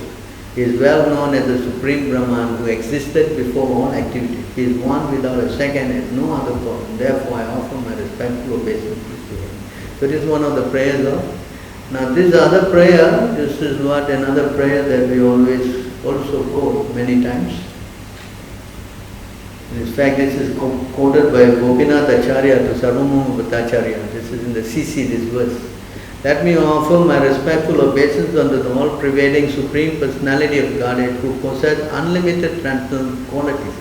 He is well known as the Supreme Brahman who existed before all activity. He is one without a second and no other cause. Therefore I offer my respectful obeisance to Him. So this is one of the prayers of. Now this other prayer, this is what another prayer that we always also quote many times. In fact, this is quoted by Gopinath Acharya to Sarvabhauma Bhattacharya. This is in the CC, this verse. Let me offer my respectful obeisance unto the all-pervading Supreme Personality of Godhead who possesses unlimited transcendental qualities,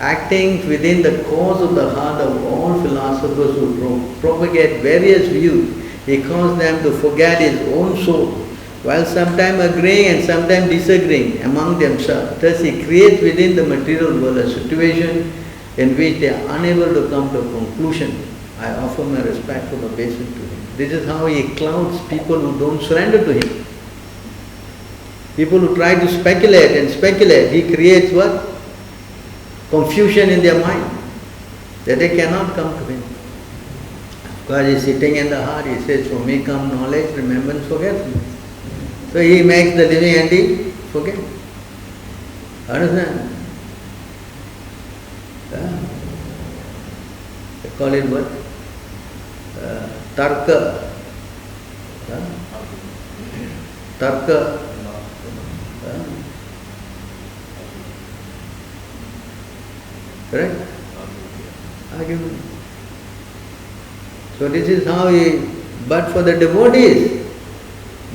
acting within the cause of the heart of all philosophers who propagate various views. He caused them to forget His own soul, while sometimes agreeing and sometimes disagreeing among themselves. Thus He creates within the material world a situation in which they are unable to come to a conclusion. I offer my respectful obeisance to Him. This is how He clouds people who don't surrender to Him. People who try to speculate and speculate, He creates what? Confusion in their mind, that they cannot come to Him. Because He is sitting in the heart, He says, for me come knowledge, remembrance, forgetfulness. So He makes the living entity forget. Understand? They call it what? Tarka. Tarka. Correct? Argument. So this is how He, but for the devotees,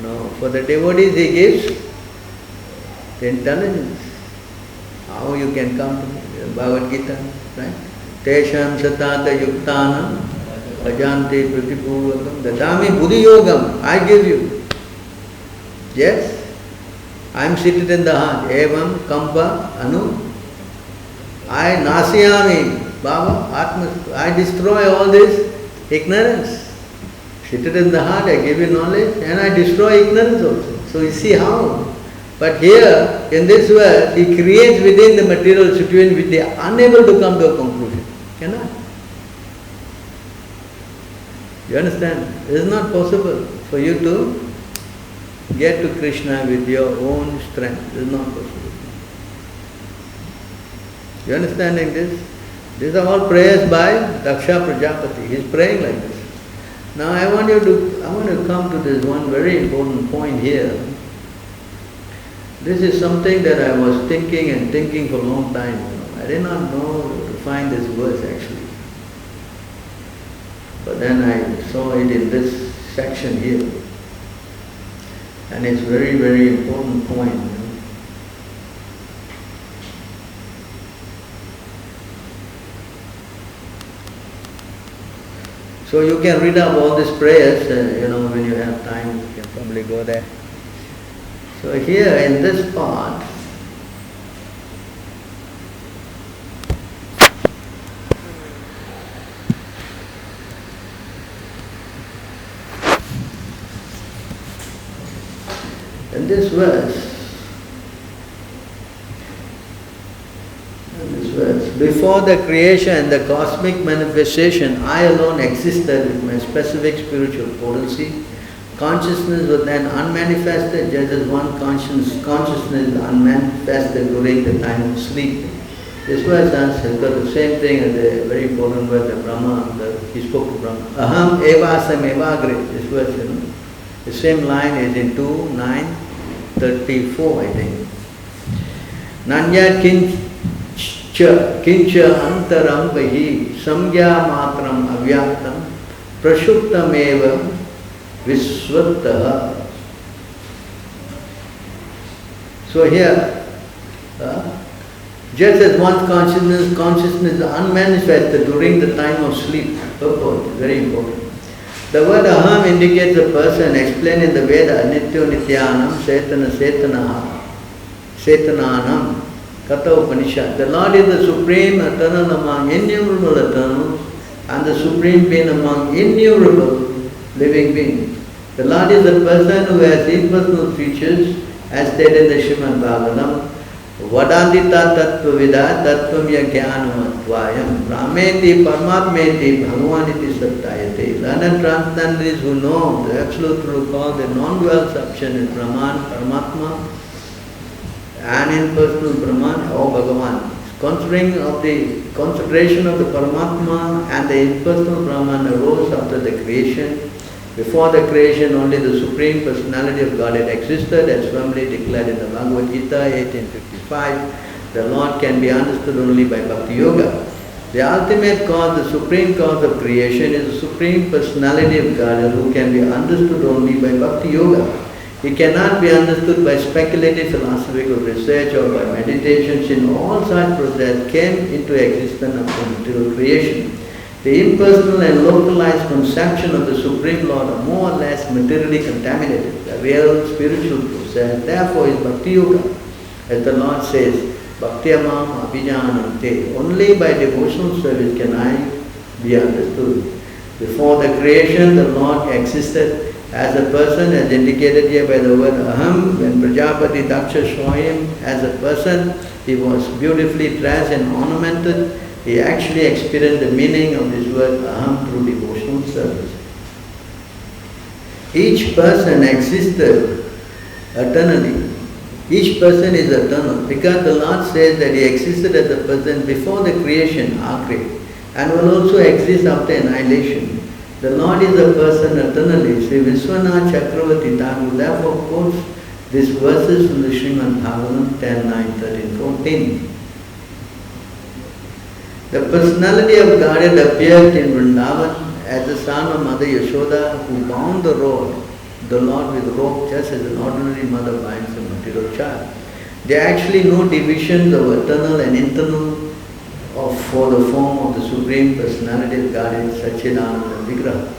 no, for the devotees He gives the intelligence. How you can come to Bhagavad Gita, right? Tesham satata yuktanam ajante pratipurvakam dadami buddhi yogam. I give you. Yes? I am seated in the heart. Evam kampa anu. I nasyami. Baba, Atma. I destroy all this ignorance. Seated in the heart, I give you knowledge and I destroy ignorance also. So you see how. But here, in this verse, He creates within the material situation which they are unable to come to a conclusion. Cannot. You understand? It is not possible for you to get to Krishna with your own strength. It is not possible. You understanding this? These are all prayers by Daksha Prajapati. He is praying like this. Now I want to come to this one very important point here. This is something that I was thinking for a long time. I did not know to find this verse actually. But then I saw it in this section here. And it's very, very important point. So you can read up all these prayers, when you have time, you can probably go there. So here in this part, in this verse, before the creation and the cosmic manifestation, I alone existed with my specific spiritual potency. Consciousness was then unmanifested, just as one consciousness is unmanifested during the time of sleep. This verse has got the same thing as the very important word that Brahma, he spoke to Brahma. Aham evasam evagre. This verse, the same line is in 2:9:34, I think. Nanyat kincha antaram vahi samgya matram avyaktam prashuptam eva visvattaha. So here, just as one consciousness is unmanifested during the time of sleep, purport, very important. The word aham indicates a person explained in the Veda, nityo nityanam, setana setananam, Katha Upanishad. The Lord is the supreme eternal among innumerable eternals and the supreme being among innumerable living beings. The Lord is a person who has impersonal features, as stated in the Srimad Bhagavatam. Vadandita tattvavida tattvamya jnanamattvayam brahmeti paramatmeti bhagavaniti sattayate. Learned transcendentalists who know the absolute truth called the non-dual substance is Brahman, Paramatma, and impersonal Brahman or Bhagavan. Considering of the concentration of the Paramatma and the impersonal Brahman arose after the creation. Before the creation, only the Supreme Personality of Godhead existed, as firmly declared in the Bhagavad Gita 18:55. The Lord can be understood only by Bhakti Yoga. The ultimate cause, the supreme cause of creation, is the Supreme Personality of Godhead, who can be understood only by Bhakti Yoga. He cannot be understood by speculative philosophical research or by meditation, since all such process came into existence after material creation. The impersonal and localized conception of the Supreme Lord are more or less materially contaminated. The real spiritual process, therefore, is Bhakti Yoga. As the Lord says, Bhaktyamam abhijanante. Only by devotional service can I be understood. Before the creation, the Lord existed as a person, as indicated here by the word aham. When Prajapati Daksha saw him as a person, he was beautifully dressed and ornamented. He actually experienced the meaning of this word aham through devotional service. Each person existed eternally. Each person is eternal because the Lord says that he existed as a person before the creation, Agre, and will also exist after annihilation. The Lord is a person eternally. Sri Vishwanath Chakravarti Thakur therefore quotes these verses from the Srimad Bhagavatam 10, 9, 13, 14. The personality of Godhead appeared in Vrindavan as the son of Mother Yashoda, who bound the Lord with rope just as an ordinary mother binds a material child. There are actually no divisions of eternal and internal for the form of the Supreme Personality of Godhead, Satchidananda Vigraha.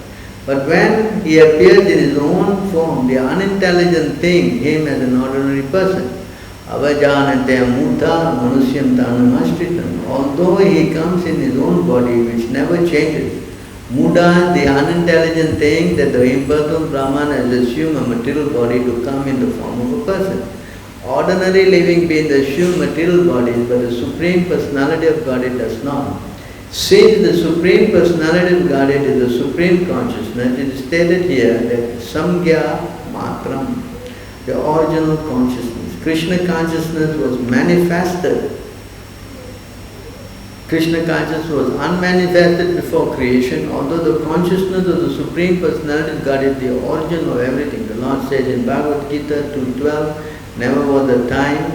But when he appears in his own form, the unintelligent think him as an ordinary person. Avajanate mudha manusyam tanamastritam. Although he comes in his own body which never changes, Muda, the unintelligent, think that the impersonal Brahman has assumed a material body to come in the form of a person. Ordinary living beings assume material bodies, but the Supreme Personality of Godhead does not. Since the Supreme Personality of Godhead is the Supreme Consciousness, it is stated here that Samgya Matram, the original consciousness. Krishna consciousness was manifested. Krishna consciousness was unmanifested before creation, although the consciousness of the Supreme Personality of God is the origin of everything. The Lord says in Bhagavad Gita 2:12, never was the time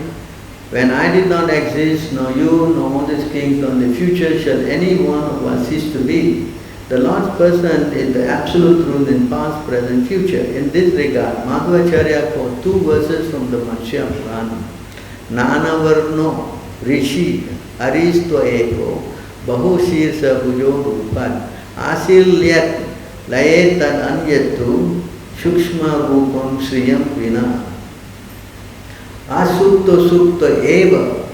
when I did not exist, nor you, nor all these kings, nor in the future shall any one of us cease to be. The Lord's person is the absolute truth in past, present, future. In this regard, Madhvacharya quotes two verses from the Matsya Purana. Nana Varno Rishi Aristo Eko Bahu Shirsa Bhujo Rupan Asil Yat Laye Tad Anyatu Shukshma Rupam Sriyam Vina Asukto Sukto Eva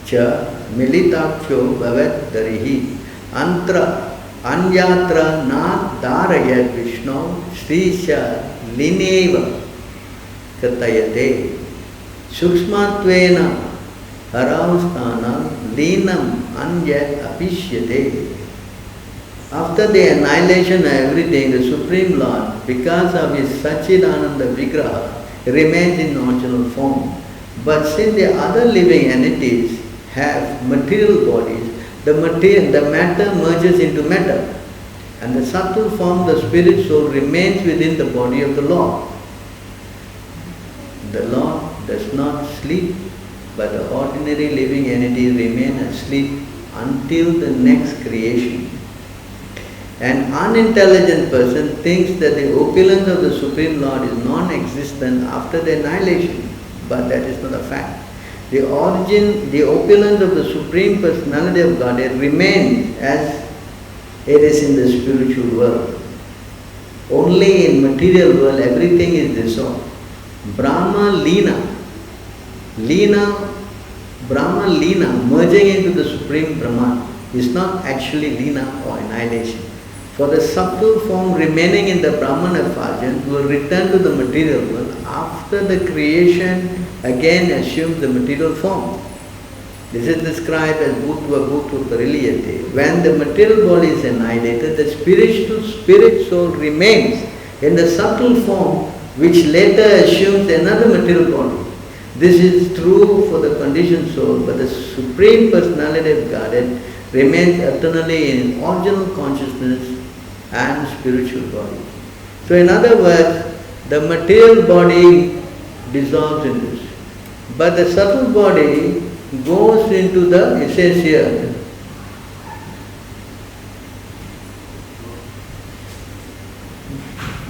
Cha Militakcho Bhavat Darihi Antra Anyatra Na Dharayat Vishnu Srisha Lineva Katayate Sukshmatvena Haravastana Linam Anyat Apishyate. After the annihilation of everything, the Supreme Lord, because of his Satchidananda Vigraha, remains in original form. But since the other living entities have material bodies, the matter merges into matter, and the subtle form, the spirit soul, remains within the body of the Lord. The Lord does not sleep, but the ordinary living entities remain asleep until the next creation. An unintelligent person thinks that the opulence of the Supreme Lord is non-existent after the annihilation, but that is not a fact. The opulence of the Supreme Personality of Godhead remains as it is in the spiritual world. Only in material world everything is dissolved. Brahma Lina, merging into the Supreme Brahman, is not actually Lina or annihilation. For the subtle form remaining in the Brahman effulgence will return to the material world after the creation again assumes the material form. This is described as bhutva bhutva pariliyate. When the material body is annihilated, the spirit soul remains in the subtle form which later assumes another material body. This is true for the conditioned soul, but the Supreme Personality of Godhead remains eternally in original consciousness and spiritual body. So in other words, the material body dissolves in this, but the subtle body goes into the, it says here,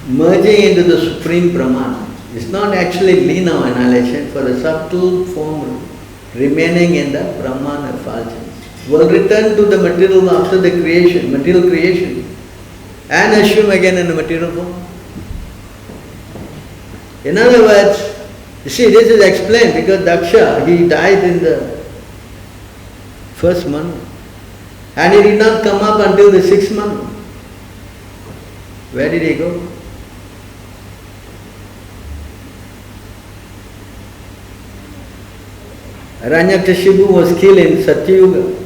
merging into the Supreme Brahman. It's not actually Lina annihilation, for the subtle form remaining in the Brahman effulgence will return to the material after the creation, material creation, and assume again in the material form. In other words, you see, this is explained because Daksha, he died in the first month and he did not come up until the 6th month. Where did he go? Hiranyakashipu was killed in Satyayuga.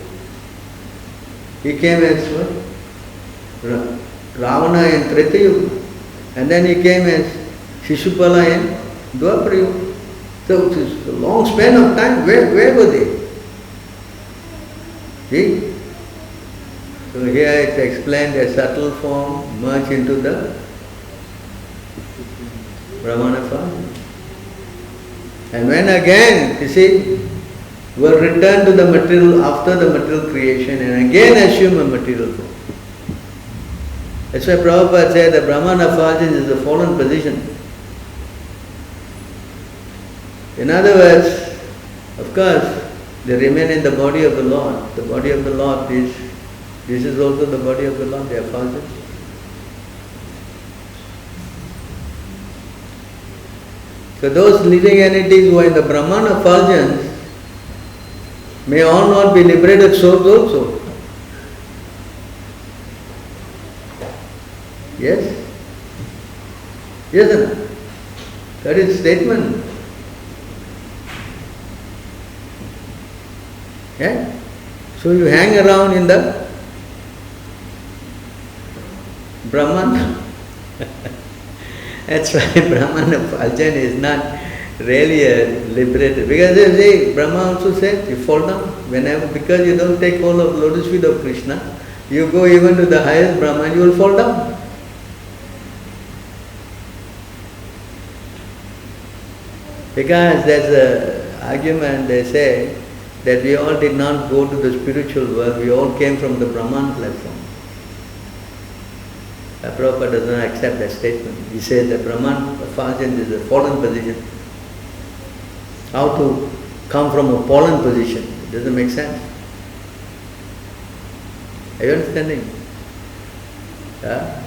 He came as what? Ravana in Tretayuga. And then he came as Shishupala in Dwapara. So it's a long span of time. Where were they? See? So here it's explained a subtle form merged into the Brahman effulgence. And when again, you see, will return to the material after the material creation and again assume a material form. That's why Prabhupada said the Brahman effulgence is a fallen position. In other words, of course, they remain in the body of the Lord. The body of the Lord is, this is also the body of the Lord, the effulgence. So those living entities who are in the Brahman effulgence may all not be liberated souls also. Yes? Yes or no? That is statement. Yeah? So you hang around in the Brahman. That's why Brahman effulgence is not really a liberated. Because they say, Brahma also said, you fall down whenever, because you don't take hold of lotus feet of Krishna, you go even to the highest Brahman, you will fall down. Because there's an argument, they say, that we all did not go to the spiritual world, we all came from the Brahman platform. Prabhupada does not accept that statement. He says that Brahman effulgence is a fallen position. How to come from a fallen position? It doesn't make sense. Are you understanding?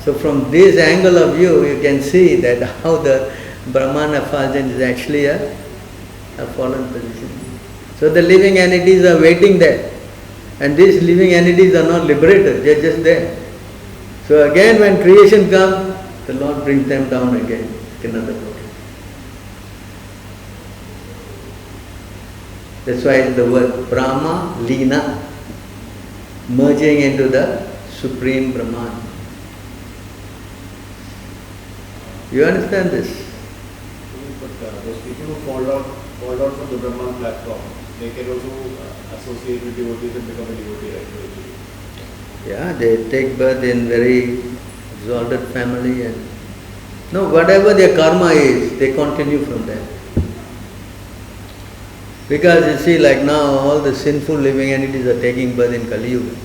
So from this angle of view, you can see that how the Brahman effulgence is actually a fallen position. So the living entities are waiting there. And these living entities are not liberated, they are just there. So again when creation comes, the Lord brings them down again to another body. That's why the word Brahma, Lina, merging into the Supreme Brahman. You understand this? But those people who fall out from the Brahman platform, they can also associate with devotees and become a devotee, right? Yeah, they take birth in very exalted family and no, whatever their karma is, they continue from there. Because you see, like now, all the sinful living entities are taking birth in Kali Yuga.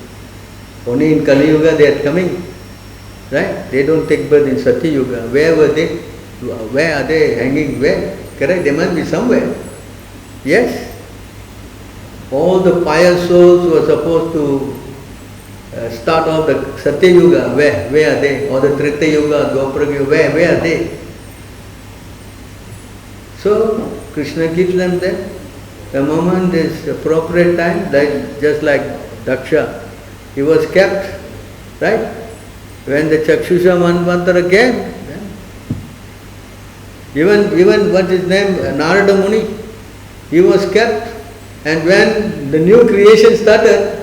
Only in Kali Yuga they are coming, right? They don't take birth in Satya Yuga. Where were they? Where are they hanging? Where? Correct? They must be somewhere. Yes? All the pious souls who are supposed to start off the Satya Yuga, where are they? Or the Treta Yuga, Dwapara Yuga, where are they? So, Krishna keeps them there. The moment is appropriate time, like just like Daksha, he was kept, right? When the Chakshusha Manvantara came, even what is name, Narada Muni, he was kept. And when the new creation started,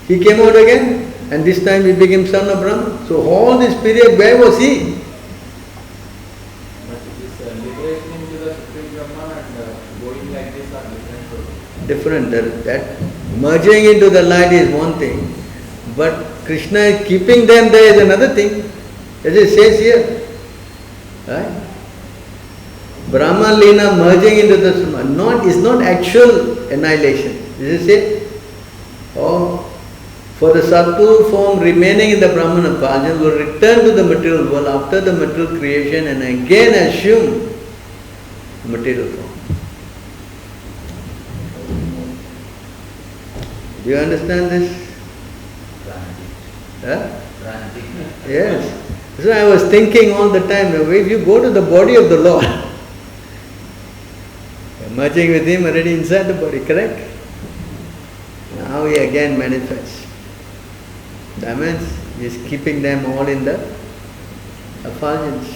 he came out again, and this time he became son of Brahma. So all this period, where was he? But this liberation into the Supreme Brahman and going like this are different. Different. That merging into the light is one thing, but Krishna is keeping them there is another thing. As it says here. Right? Brahman Lina merging into the Suma is not actual annihilation. This is it. Or for the Sattva form remaining in the Brahman Effulgence will return to the material world after the material creation and again assume material form. Do you understand this? Huh? Yes. So I was thinking all the time, if you go to the body of the Lord, merging with Him already inside the body, correct? Now He again manifests. That means He is keeping them all in the effulgence.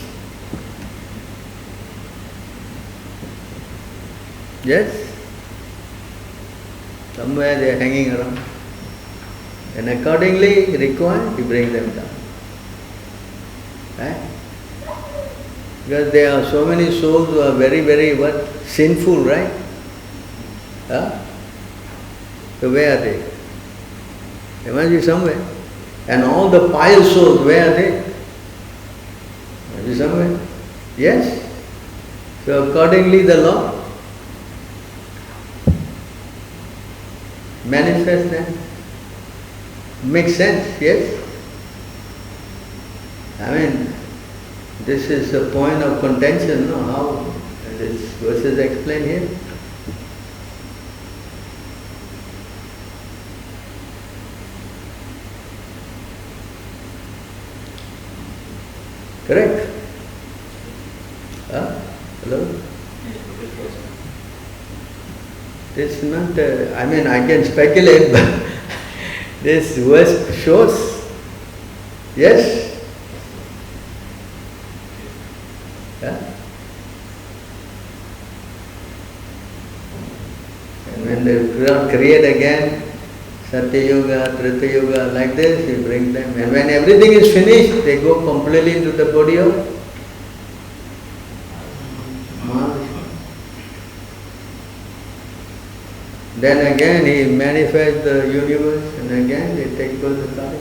Yes? Somewhere they are hanging around. And accordingly required, He brings them down. Right? Because there are so many souls who are very, very sinful, right? Huh? So where are they? They must be somewhere. And all the pious souls, where are they? Must be somewhere. Yes? So accordingly the Lord manifests them. Makes sense, yes? I mean, this is a point of contention, no? How this verse is explained here. Correct? Hello? This is not, I mean, I can speculate, but this verse shows, yes? Yeah? And when they create again, Satya Yoga, Trita Yoga, like this, He brings them. And when everything is finished, they go completely into the body of Mahavishnu. Then again He manifests the universe, and again they take birth the Kali.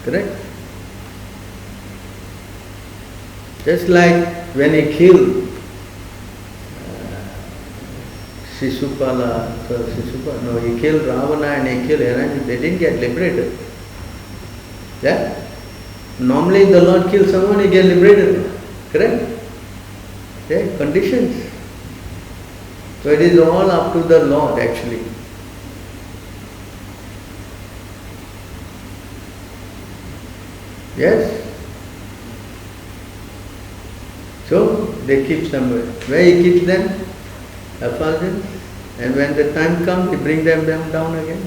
Correct? Just like when He killed Sisupala, no, He killed Ravana and He killed Hiranyakashipu, they didn't get liberated. Yeah? Normally the Lord kills someone, He gets liberated. Correct? Yeah, conditions. So it is all up to the Lord actually. Yes? So they keep somewhere. Where He keeps them? Effulgence. And when the time comes, He brings them down again.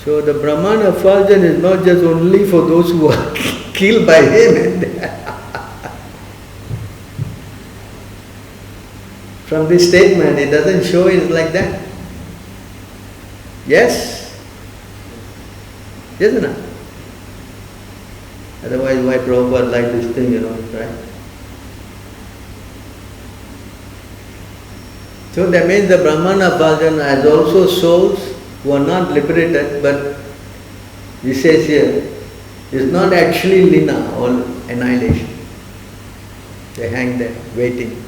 So the Brahman Effulgence is not just only for those who are killed by Him. From this statement, it doesn't show it like that. Yes? Yes or not? Otherwise, why Prabhupada like this thing, right? So that means the Brahman Effulgence has also souls who are not liberated, but he says here, it's not actually lina or annihilation. They hang there, waiting.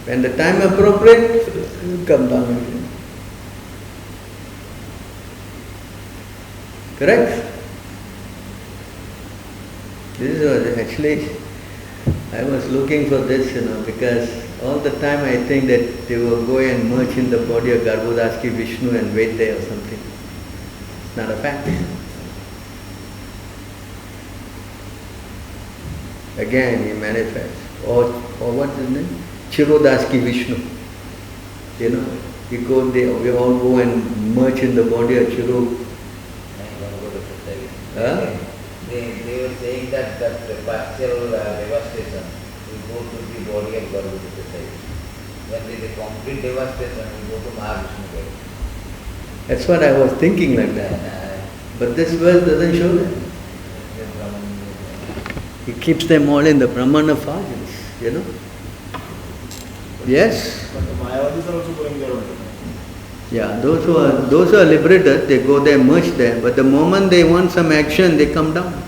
When the time appropriate, come down again. Correct? This was actually, I was looking for this, because all the time I think that they will go and merge in the body of Garbhodashki Vishnu and wait there or something. It's not a fact. Again he manifests. Or what's his name? Chirodashki Vishnu. You know, we all go and merge in the body of Chiru. Huh? They were saying that partial devastation will go to the body of Garbhodaya. When there is a complete devastation, we go to Mahavishnu body. That's what I was thinking like that. But this verse doesn't show that. It keeps them all in the Brahman Effulgence, you know. Yes? But the Mayavadis are also going there only. Yeah, those who are liberated, they go there, merge there. But the moment they want some action, they come down.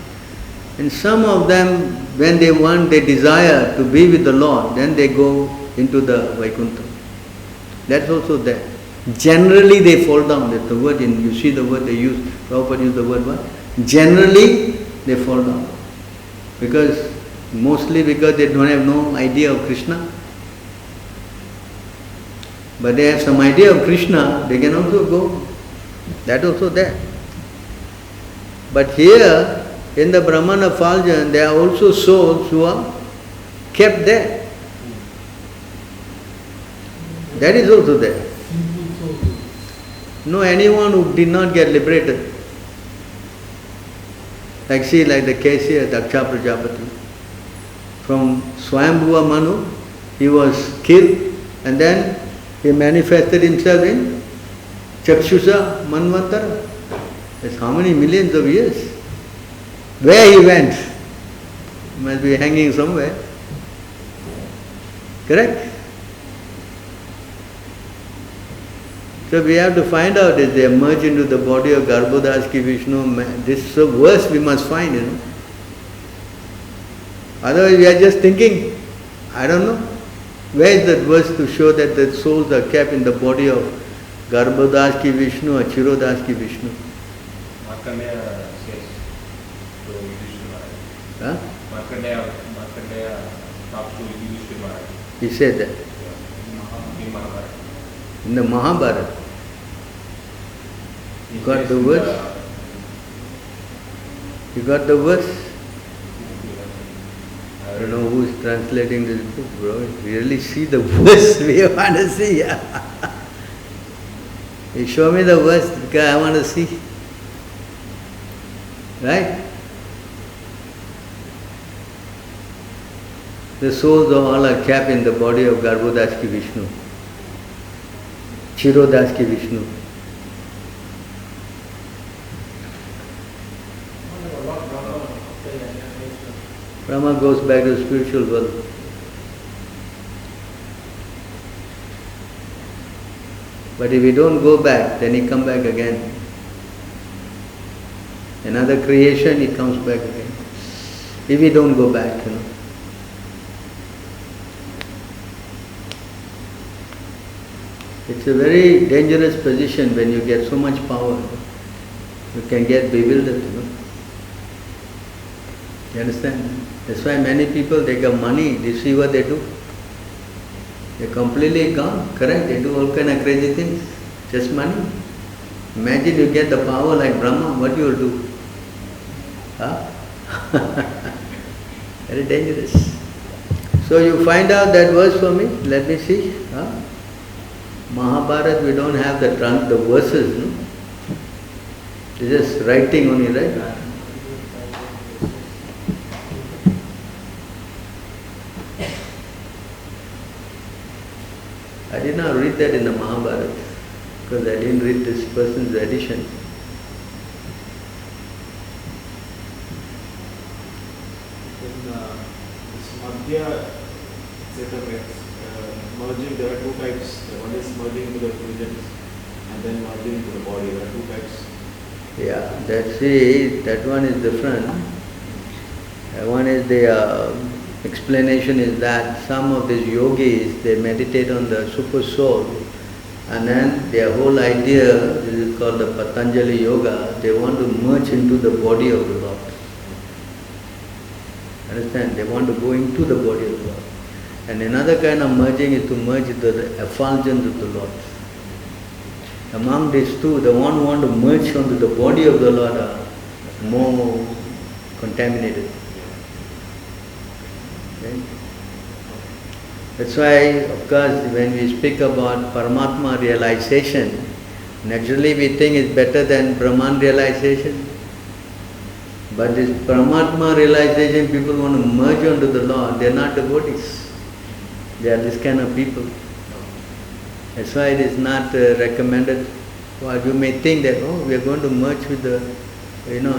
And some of them, when they desire to be with the Lord, then they go into the Vaikuntha. That's also there. Generally they fall down. That's the word you see the word they use, Prabhupada used the word what? Generally they fall down. Mostly because they don't have no idea of Krishna. But they have some idea of Krishna, they can also go. That also there. But here, in the Brahman Effulgence, there are also souls who are kept there. That is also there. No, anyone who did not get liberated. Like the case here, Daksha Prajapati. From Swayambhuva Manu, he was killed and then he manifested himself in Chakshusha Manvantara. That's how many millions of years. Where he went? He must be hanging somewhere. Correct? So we have to find out if they merge into the body of Garbhodas Ki Vishnu. This verse we must find, you know. Otherwise we are just thinking, I don't know. Where is that verse to show that the souls are kept in the body of Garbhodas Ki Vishnu or Chirodas Ki Vishnu? Markandeya says to Yudhishthira. Huh? Markandeya talks to Yudhishthira. He said that. In Mahabharata. In the Mahabharata. You got the verse? You got the verse? I don't know who is translating this book, bro. Really see the verse we want to see. You show me the verse because I want to see. Right? The souls of all are kept in the body of Garbhodas Ki Vishnu. Chirodas Ki Vishnu. Brahma goes back to the spiritual world. But if we don't go back, then he comes back again. Another creation, he comes back again. If we don't go back, you know. It's a very dangerous position when you get so much power. You can get bewildered, you know. You understand? That's why many people, they get money, you see what they do? They're completely gone, correct? They do all kind of crazy things. Just money. Imagine you get the power like Brahma, what you will do? Huh? Very dangerous. So you find out that verse for me, let me see. Huh? Mahabharata, we don't have the verses, no? It's just writing only, right? I did not read that in the Mahabharata because I didn't read this person's edition. This Madhya setup merging, there are two types. One is merging into the effulgence and then merging into the body. There are two types. Yeah, that's it. That one is different. One is the explanation is that some of these yogis, they meditate on the super soul and then their whole idea, this is called the Patanjali Yoga, they want to merge into the body of the Lord. Understand? They want to go into the body of the Lord. And another kind of merging is to merge into the effulgence of the Lord. Among these two, the one who want to merge onto the body of the Lord are more contaminated. Okay? That's why, of course, when we speak about Paramatma realization, naturally we think it's better than Brahman realization. But this Paramatma realization, people want to merge onto the Lord. They are not devotees. They are this kind of people. That's why it is not recommended. Well, you may think that, oh, we are going to merge with the,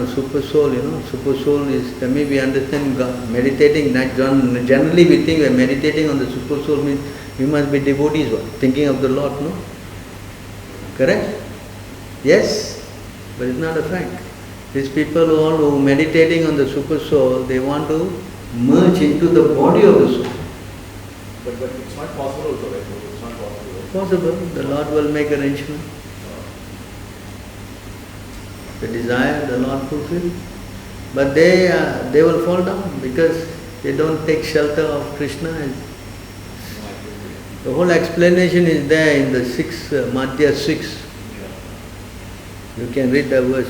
super soul. Super soul is, maybe we understand God, meditating. Generally we think we are meditating on the super soul means we must be devotees, thinking of the Lord, no? Correct? Yes, but it's not a fact. These people who are meditating on the super soul, they want to merge into the body of the soul. But it's not possible also, right? It's not possible. Possible. The Lord will make arrangement. The desire, the Lord fulfill. But they will fall down because they don't take shelter of Krishna. The whole explanation is there in the Madhya 6. You can read the verse,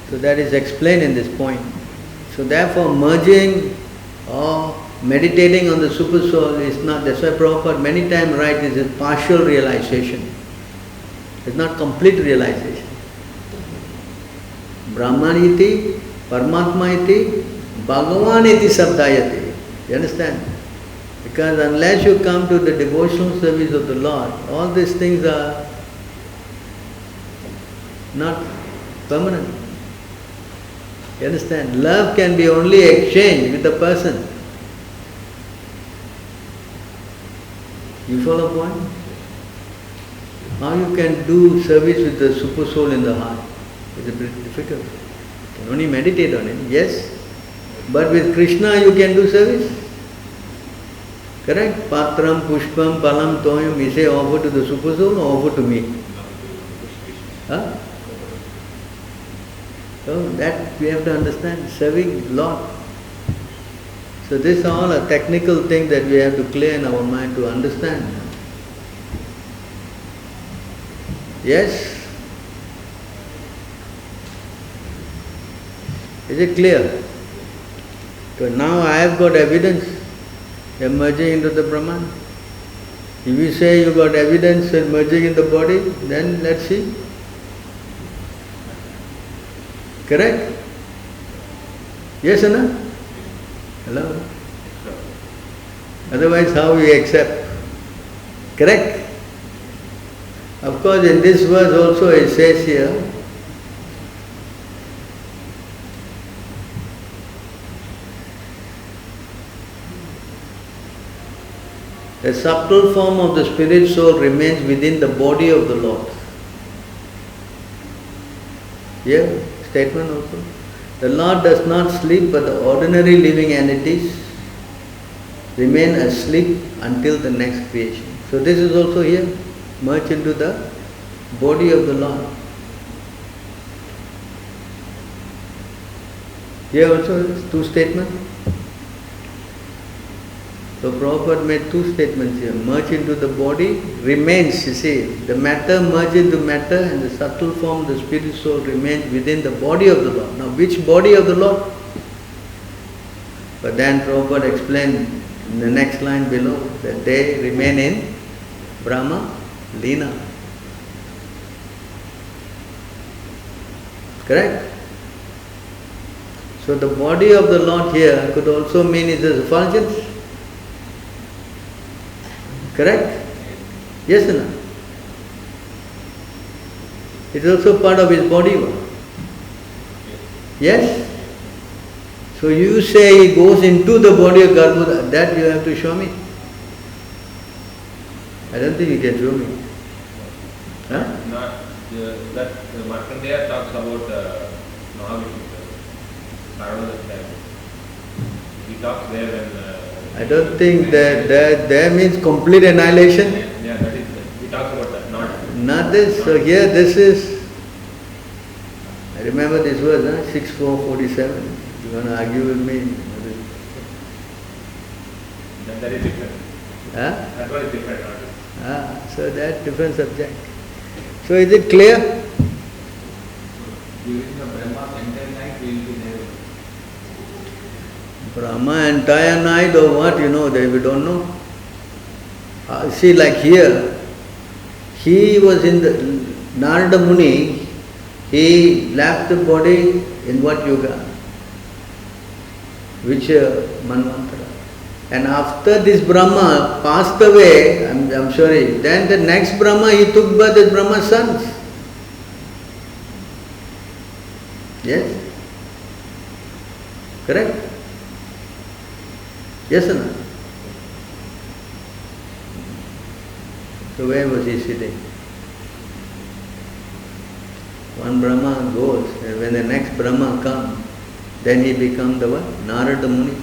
So that is explained in this point. So therefore merging or meditating on the super soul is not, that's why Prabhupada many times writes it is a partial realization. It's not complete realization. Brahman iti, Paramatma iti, Bhagavan iti sabdayati. You understand? Because unless you come to the devotional service of the Lord, all these things are not permanent. You understand? Love can be only exchanged with the person. You follow the point? How you can do service with the super soul in the heart? It's a bit difficult. You can only meditate on it, yes. But with Krishna you can do service. Correct? Patram, Pushpam, Palam, Toyam, we say offer to the super soul or offer to me? Huh? So that we have to understand, serving Lord. So this is all a technical thing that we have to clear in our mind to understand. Yes? Is it clear? So now I have got evidence emerging into the Brahman. If you say you got evidence emerging in the body, then let's see. Correct? Yes or no? Hello? Otherwise how we accept? Correct? Of course in this verse also it says here, the subtle form of the spirit soul remains within the body of the Lord. Here, statement also. The Lord does not sleep, but the ordinary living entities remain asleep until the next creation. So this is also here, merge into the body of the Lord. Here also is two statements. So Prabhupada made two statements here. Merge into the body, remains, you see. The matter merge into matter and the subtle form, the spirit soul remains within the body of the Lord. Now which body of the Lord? But then Prabhupada explained in the next line below that they remain in Brahma Lina. Correct? So the body of the Lord here could also mean is the effulgence. Correct? Yes or no? It is also part of his body. Yes? So you say he goes into the body of Garbhoda, that you have to show me. I don't think you can show me. Huh? Not that Markandeya talks about Mahavishnu. He talks there when I don't think that there means complete annihilation. Yeah, that is, he talks about that, not this. So here this is, I remember this verse, 6:4:47. You're going to argue with me. that is different. Huh? That one is different, not this. So that different subject. So is it clear? During the Brahma's entire night we will be there. Brahma entire night or what, we don't know. See, like here, he was in the Narada Muni, he left the body in what yuga? Which Manvantara? And after this Brahma passed away, I'm sorry, then the next Brahma, he took birth as Brahma's sons. Yes? Correct? Yes or no? So where was he sitting? One Brahma goes, and when the next Brahma comes, then he becomes the what? Narada Muni.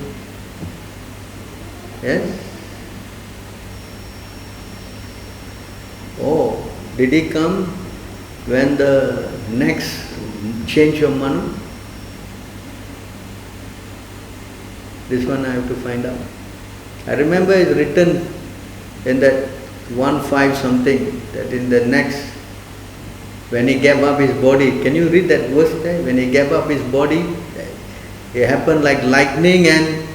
Yes? Oh, did he come when the next change of Manu? This one I have to find out. I remember it's written in that 1.5 something, that in the next, when he gave up his body, can you read that verse there? When he gave up his body, it happened like lightning, and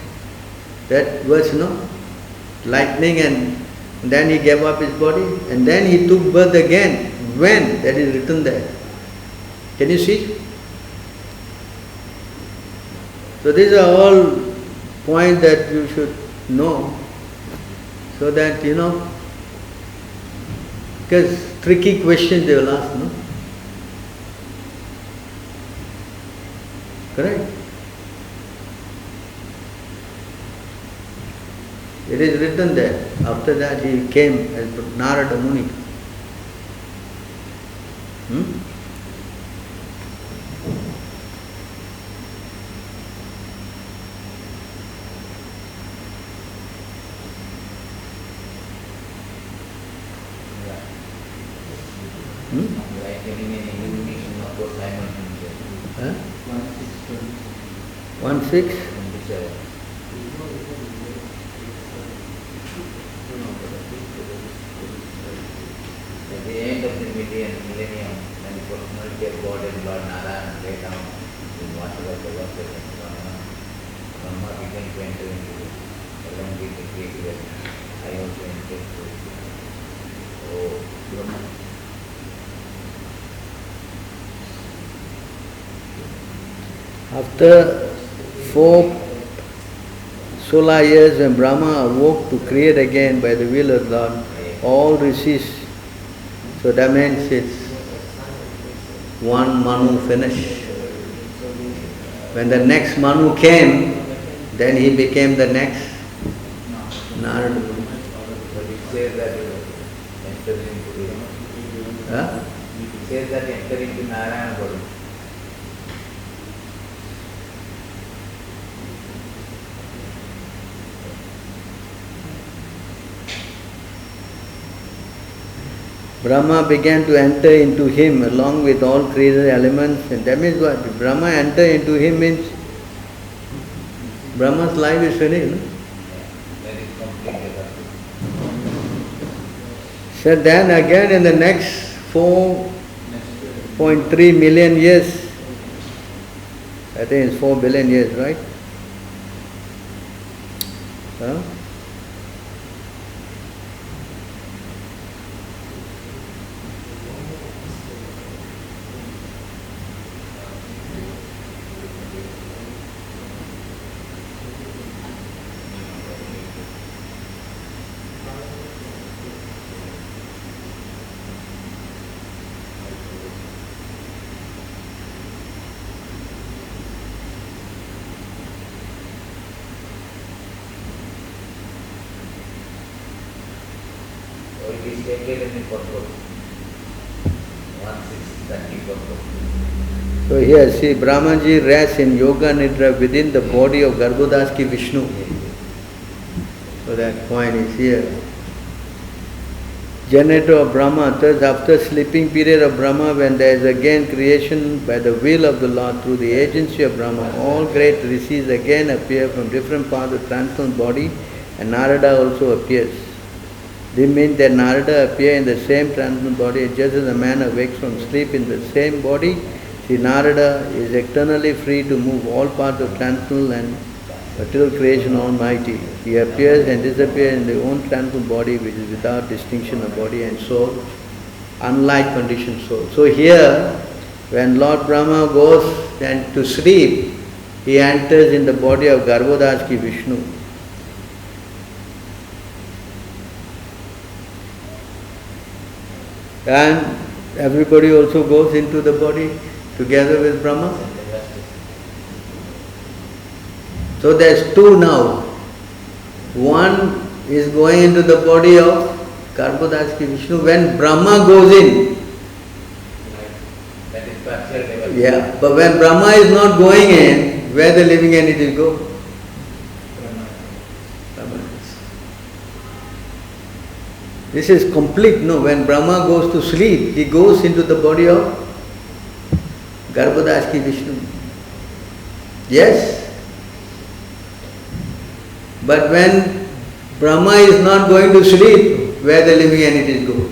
that verse, lightning, and then he gave up his body, and then he took birth again. When? That is written there. Can you see? So these are all points that you should know, so that, because tricky questions they will ask, no? Correct? It is written there. After that he came as Narada Muni. Like getting an illumination of those dimensions. 1.6? 27. At the end of the millennium, when the personality of God and Lord Narayana lay down in whatever the work of Brahma began to enter into it, along with the creative. I also entered to it. Oh, Brahma. After 4 solar years, when Brahma awoke to create again by the will of Lord, all receives. So that means it's one Manu finished. When the next Manu came, then he became the next Narada Muni. But it says that enter into Huh? it says that enter into Narayana body. Brahma began to enter into him along with all created elements, and that means what? Brahma enter into him means Brahma's life is finished. No? That is complete. So then again in the next 4.3 million years, I think it's 4 billion years, right? Huh? Or it is stated in the purpose. 1/6 purpose. So here, see, Brahmaji rests in Yoga Nidra within the body of Garbhodas ki Vishnu. So that point is here. Generator of Brahma, thus after sleeping period of Brahma, when there is again creation by the will of the Lord through the agency of Brahma, all great rishis again appear from different parts of the transcendental body, and Narada also appears. This means that Narada appear in the same transcendental body, just as a man awakes from sleep in the same body. See, Narada is eternally free to move all parts of transcendental and material creation almighty. He appears and disappears in the own transformed body which is without distinction of body and soul, unlike conditioned soul. So here, when Lord Brahma goes and to sleep, he enters in the body of Garbhodaki Vishnu. And everybody also goes into the body together with Brahma. So there's two now. One is going into the body of Garbhodaki Vishnu when Brahma goes in. That is partial level. Yeah, but when Brahma is not going in, where the living entities go? This is complete, no? When Brahma goes to sleep, he goes into the body of Garbhodaki Vishnu. Yes? But when Brahma is not going to sleep, where the living entities go?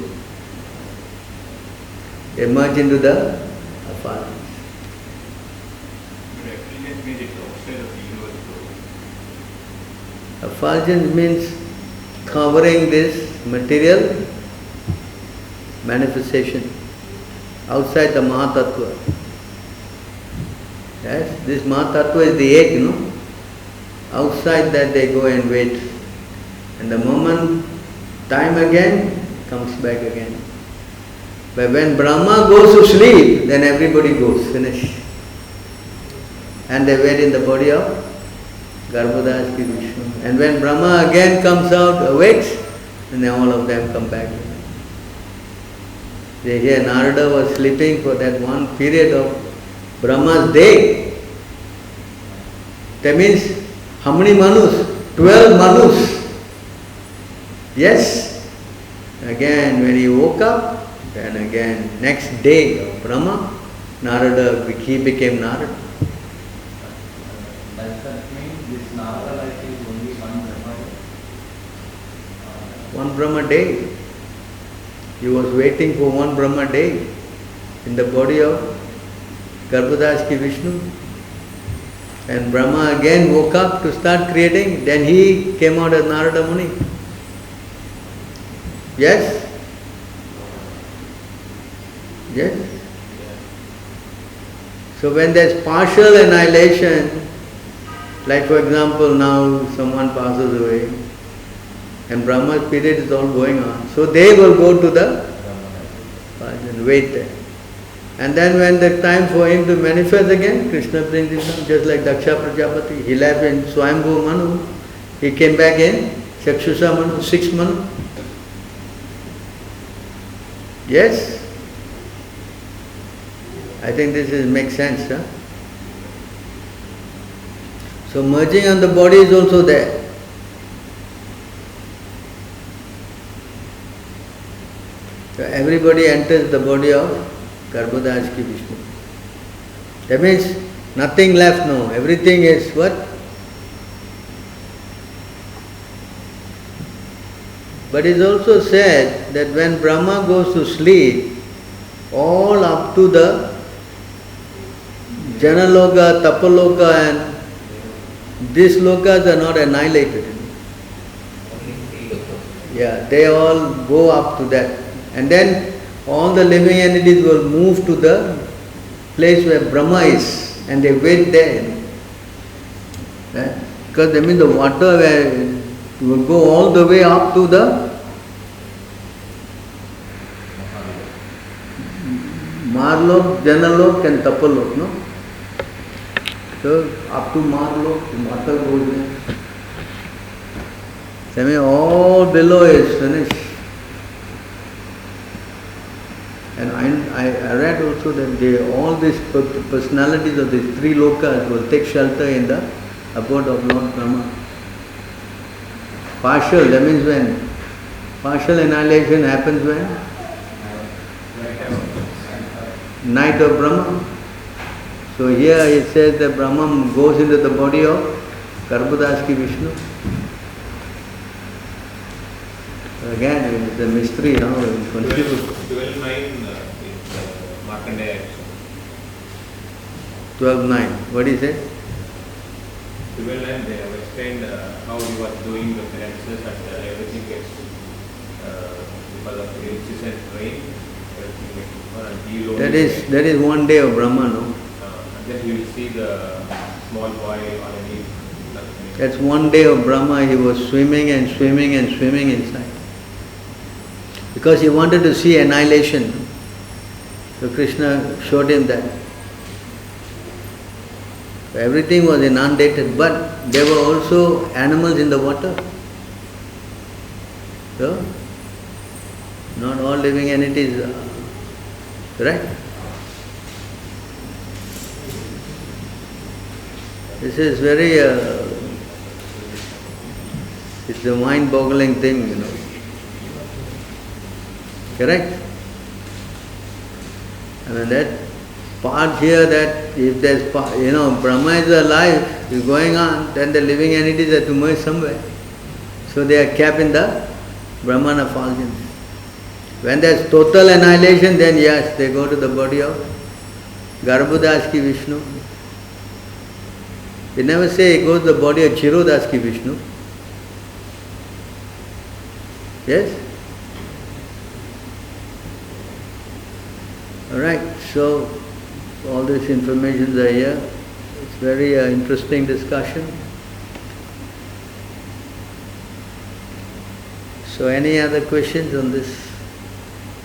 They merge into the effulgence. Effulgence means it's outside of the universe. Effulgence means covering this material manifestation outside the Mahatattva. Yes, this Mahatattva is the egg, no? Outside that they go and wait. And the moment time again comes back again. But when Brahma goes to sleep, then everybody goes, finish. And they wait in the body of Garbhodaki Vishnu. And when Brahma again comes out, awakes, and then all of them come back. They hear Narada was sleeping for that one period of Brahma's day. That means how many manus? 12 manus. Yes. Again, when he woke up, then again, next day of Brahma, Narada, he became Narada. Does that mean this Narada life is only one Brahma? One Brahma day. He was waiting for one Brahma day in the body of Garbhodaki Vishnu. And Brahma again woke up to start creating. Then he came out as Narada Muni. Yes? Yes? So when there's partial annihilation, like for example now someone passes away and Brahma's period is all going on, so they will go to the and wait there. And then when the time for him to manifest again, Krishna brings him down, just like Daksha Prajapati. He left in Swayambhu Manu, he came back in Chakshusha Manu, 6 Manu. Yes? I think this makes sense, huh? So merging on the body is also there. So everybody enters the body of Garbhodaki Vishnu. That means nothing left now. Everything is what? But it's also said that when Brahma goes to sleep, all up to the Janaloka, Tapaloka and these lokas are not annihilated. Yeah, they all go up to that. And then all the living entities will move to the place where Brahma is and they wait there. Because that means the water will go all the way up to the Marlok, Janalok and Tapalok, no? So up to Marlok, the water goes there. So I mean all below is finished. And I read also that all these personalities of these 3 lokas will take shelter in the abode of Lord Brahma. Partial, that means when? Partial annihilation happens when? Night of Brahma. So here it says that Brahma goes into the body of Garbhodaki Vishnu. Again, it is a mystery now. 12:9 is Markandeya. 12:9. What is it? 12 line they have explained how he was doing the finances and everything gets because of the incessant rain, everything gets and he will That is one day of Brahma, no? and then he will see the small boy on a knee. That's one day of Brahma. He was swimming and swimming and swimming inside. Because he wanted to see annihilation. So Krishna showed him that. Everything was inundated, but there were also animals in the water. So, not all living entities, right? This is very, it's a mind-boggling thing, you know. Correct? I mean that part here that if there's, Brahma is alive, is going on, then the living entities have to merge somewhere. So they are kept in the Brahman Effulgence. When there's total annihilation, then yes, they go to the body of Garbhodas ki Vishnu. They never say it goes to the body of Chirodas ki Vishnu. Yes? Alright, so all these informations are here. It's very interesting discussion. So any other questions on this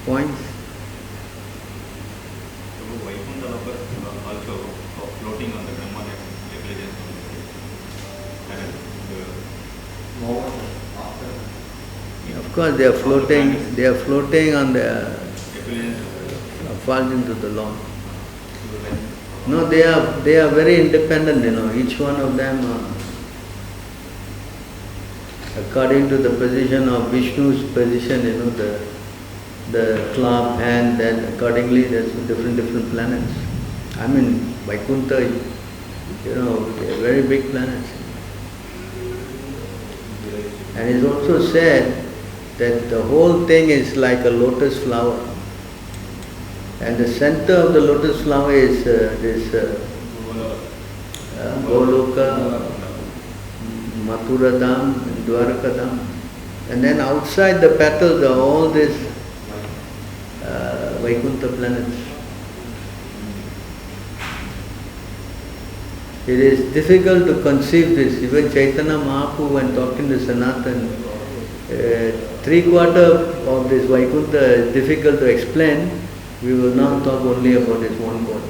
point? So Vaikuntha Loka also floating on the Brahman Effulgence and Of course they are floating on the effulgence of the Lord. No, they are very independent, each one of them according to the position of Vishnu's position, the club hand, then accordingly there's different planets. I mean Vaikuntha, they are very big planets. And it's also said that the whole thing is like a lotus flower. And the center of the lotus flower is this Goloka, Mathura Dham, Dwaraka Dham. And then outside the petals are all these Vaikuntha planets. It is difficult to conceive this. Even Chaitanya Mahaprabhu, when talking to Sanatan, 3/4 of this Vaikuntha is difficult to explain. We will now talk only about this 1/4.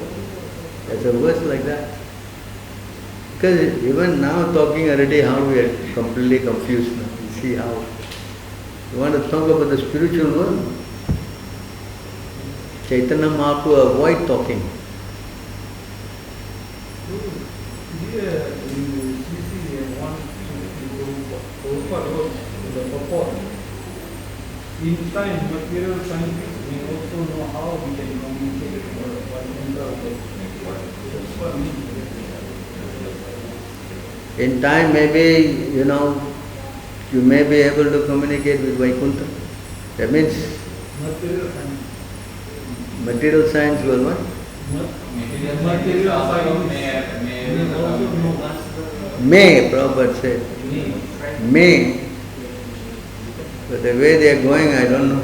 There's a verse like that. Because even now talking already how we are completely confused now. You see how. You want to talk about the spiritual world. Chaitanya Mahaprabhu avoid talking. In time, material scientists may also know how we can communicate In time, maybe, you may be able to communicate with Vaikuntha. That means material science will what? Material science may also know. May, Prabhupada said. May. But the way they are going, I don't know.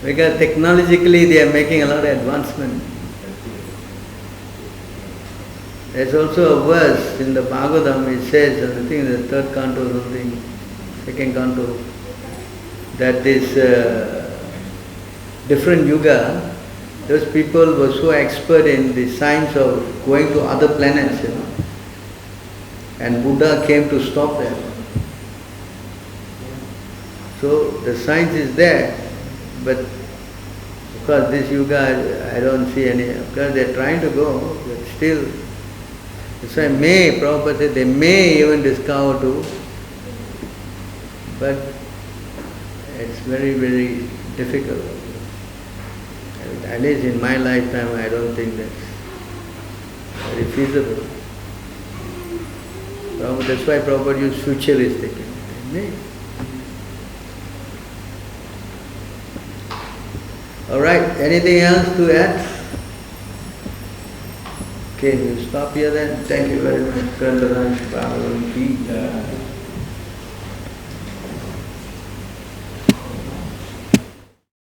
Because technologically they are making a lot of advancement. There's also a verse in the Bhagavatam, it says, I think in the third canto or something, second canto, that this different yuga, those people were so expert in the science of going to other planets, and Buddha came to stop them. So the science is there, but of course this yuga, I don't see any, because they're trying to go, but still, that's why Prabhupada said they may even discover too, but it's very, very difficult. At least in my lifetime, I don't think that's very feasible. That's why Prabhupada used futuristic. All right, anything else to add? Okay, we'll stop here then. Thank you very much. Grandharaj Bhagavan ki jai.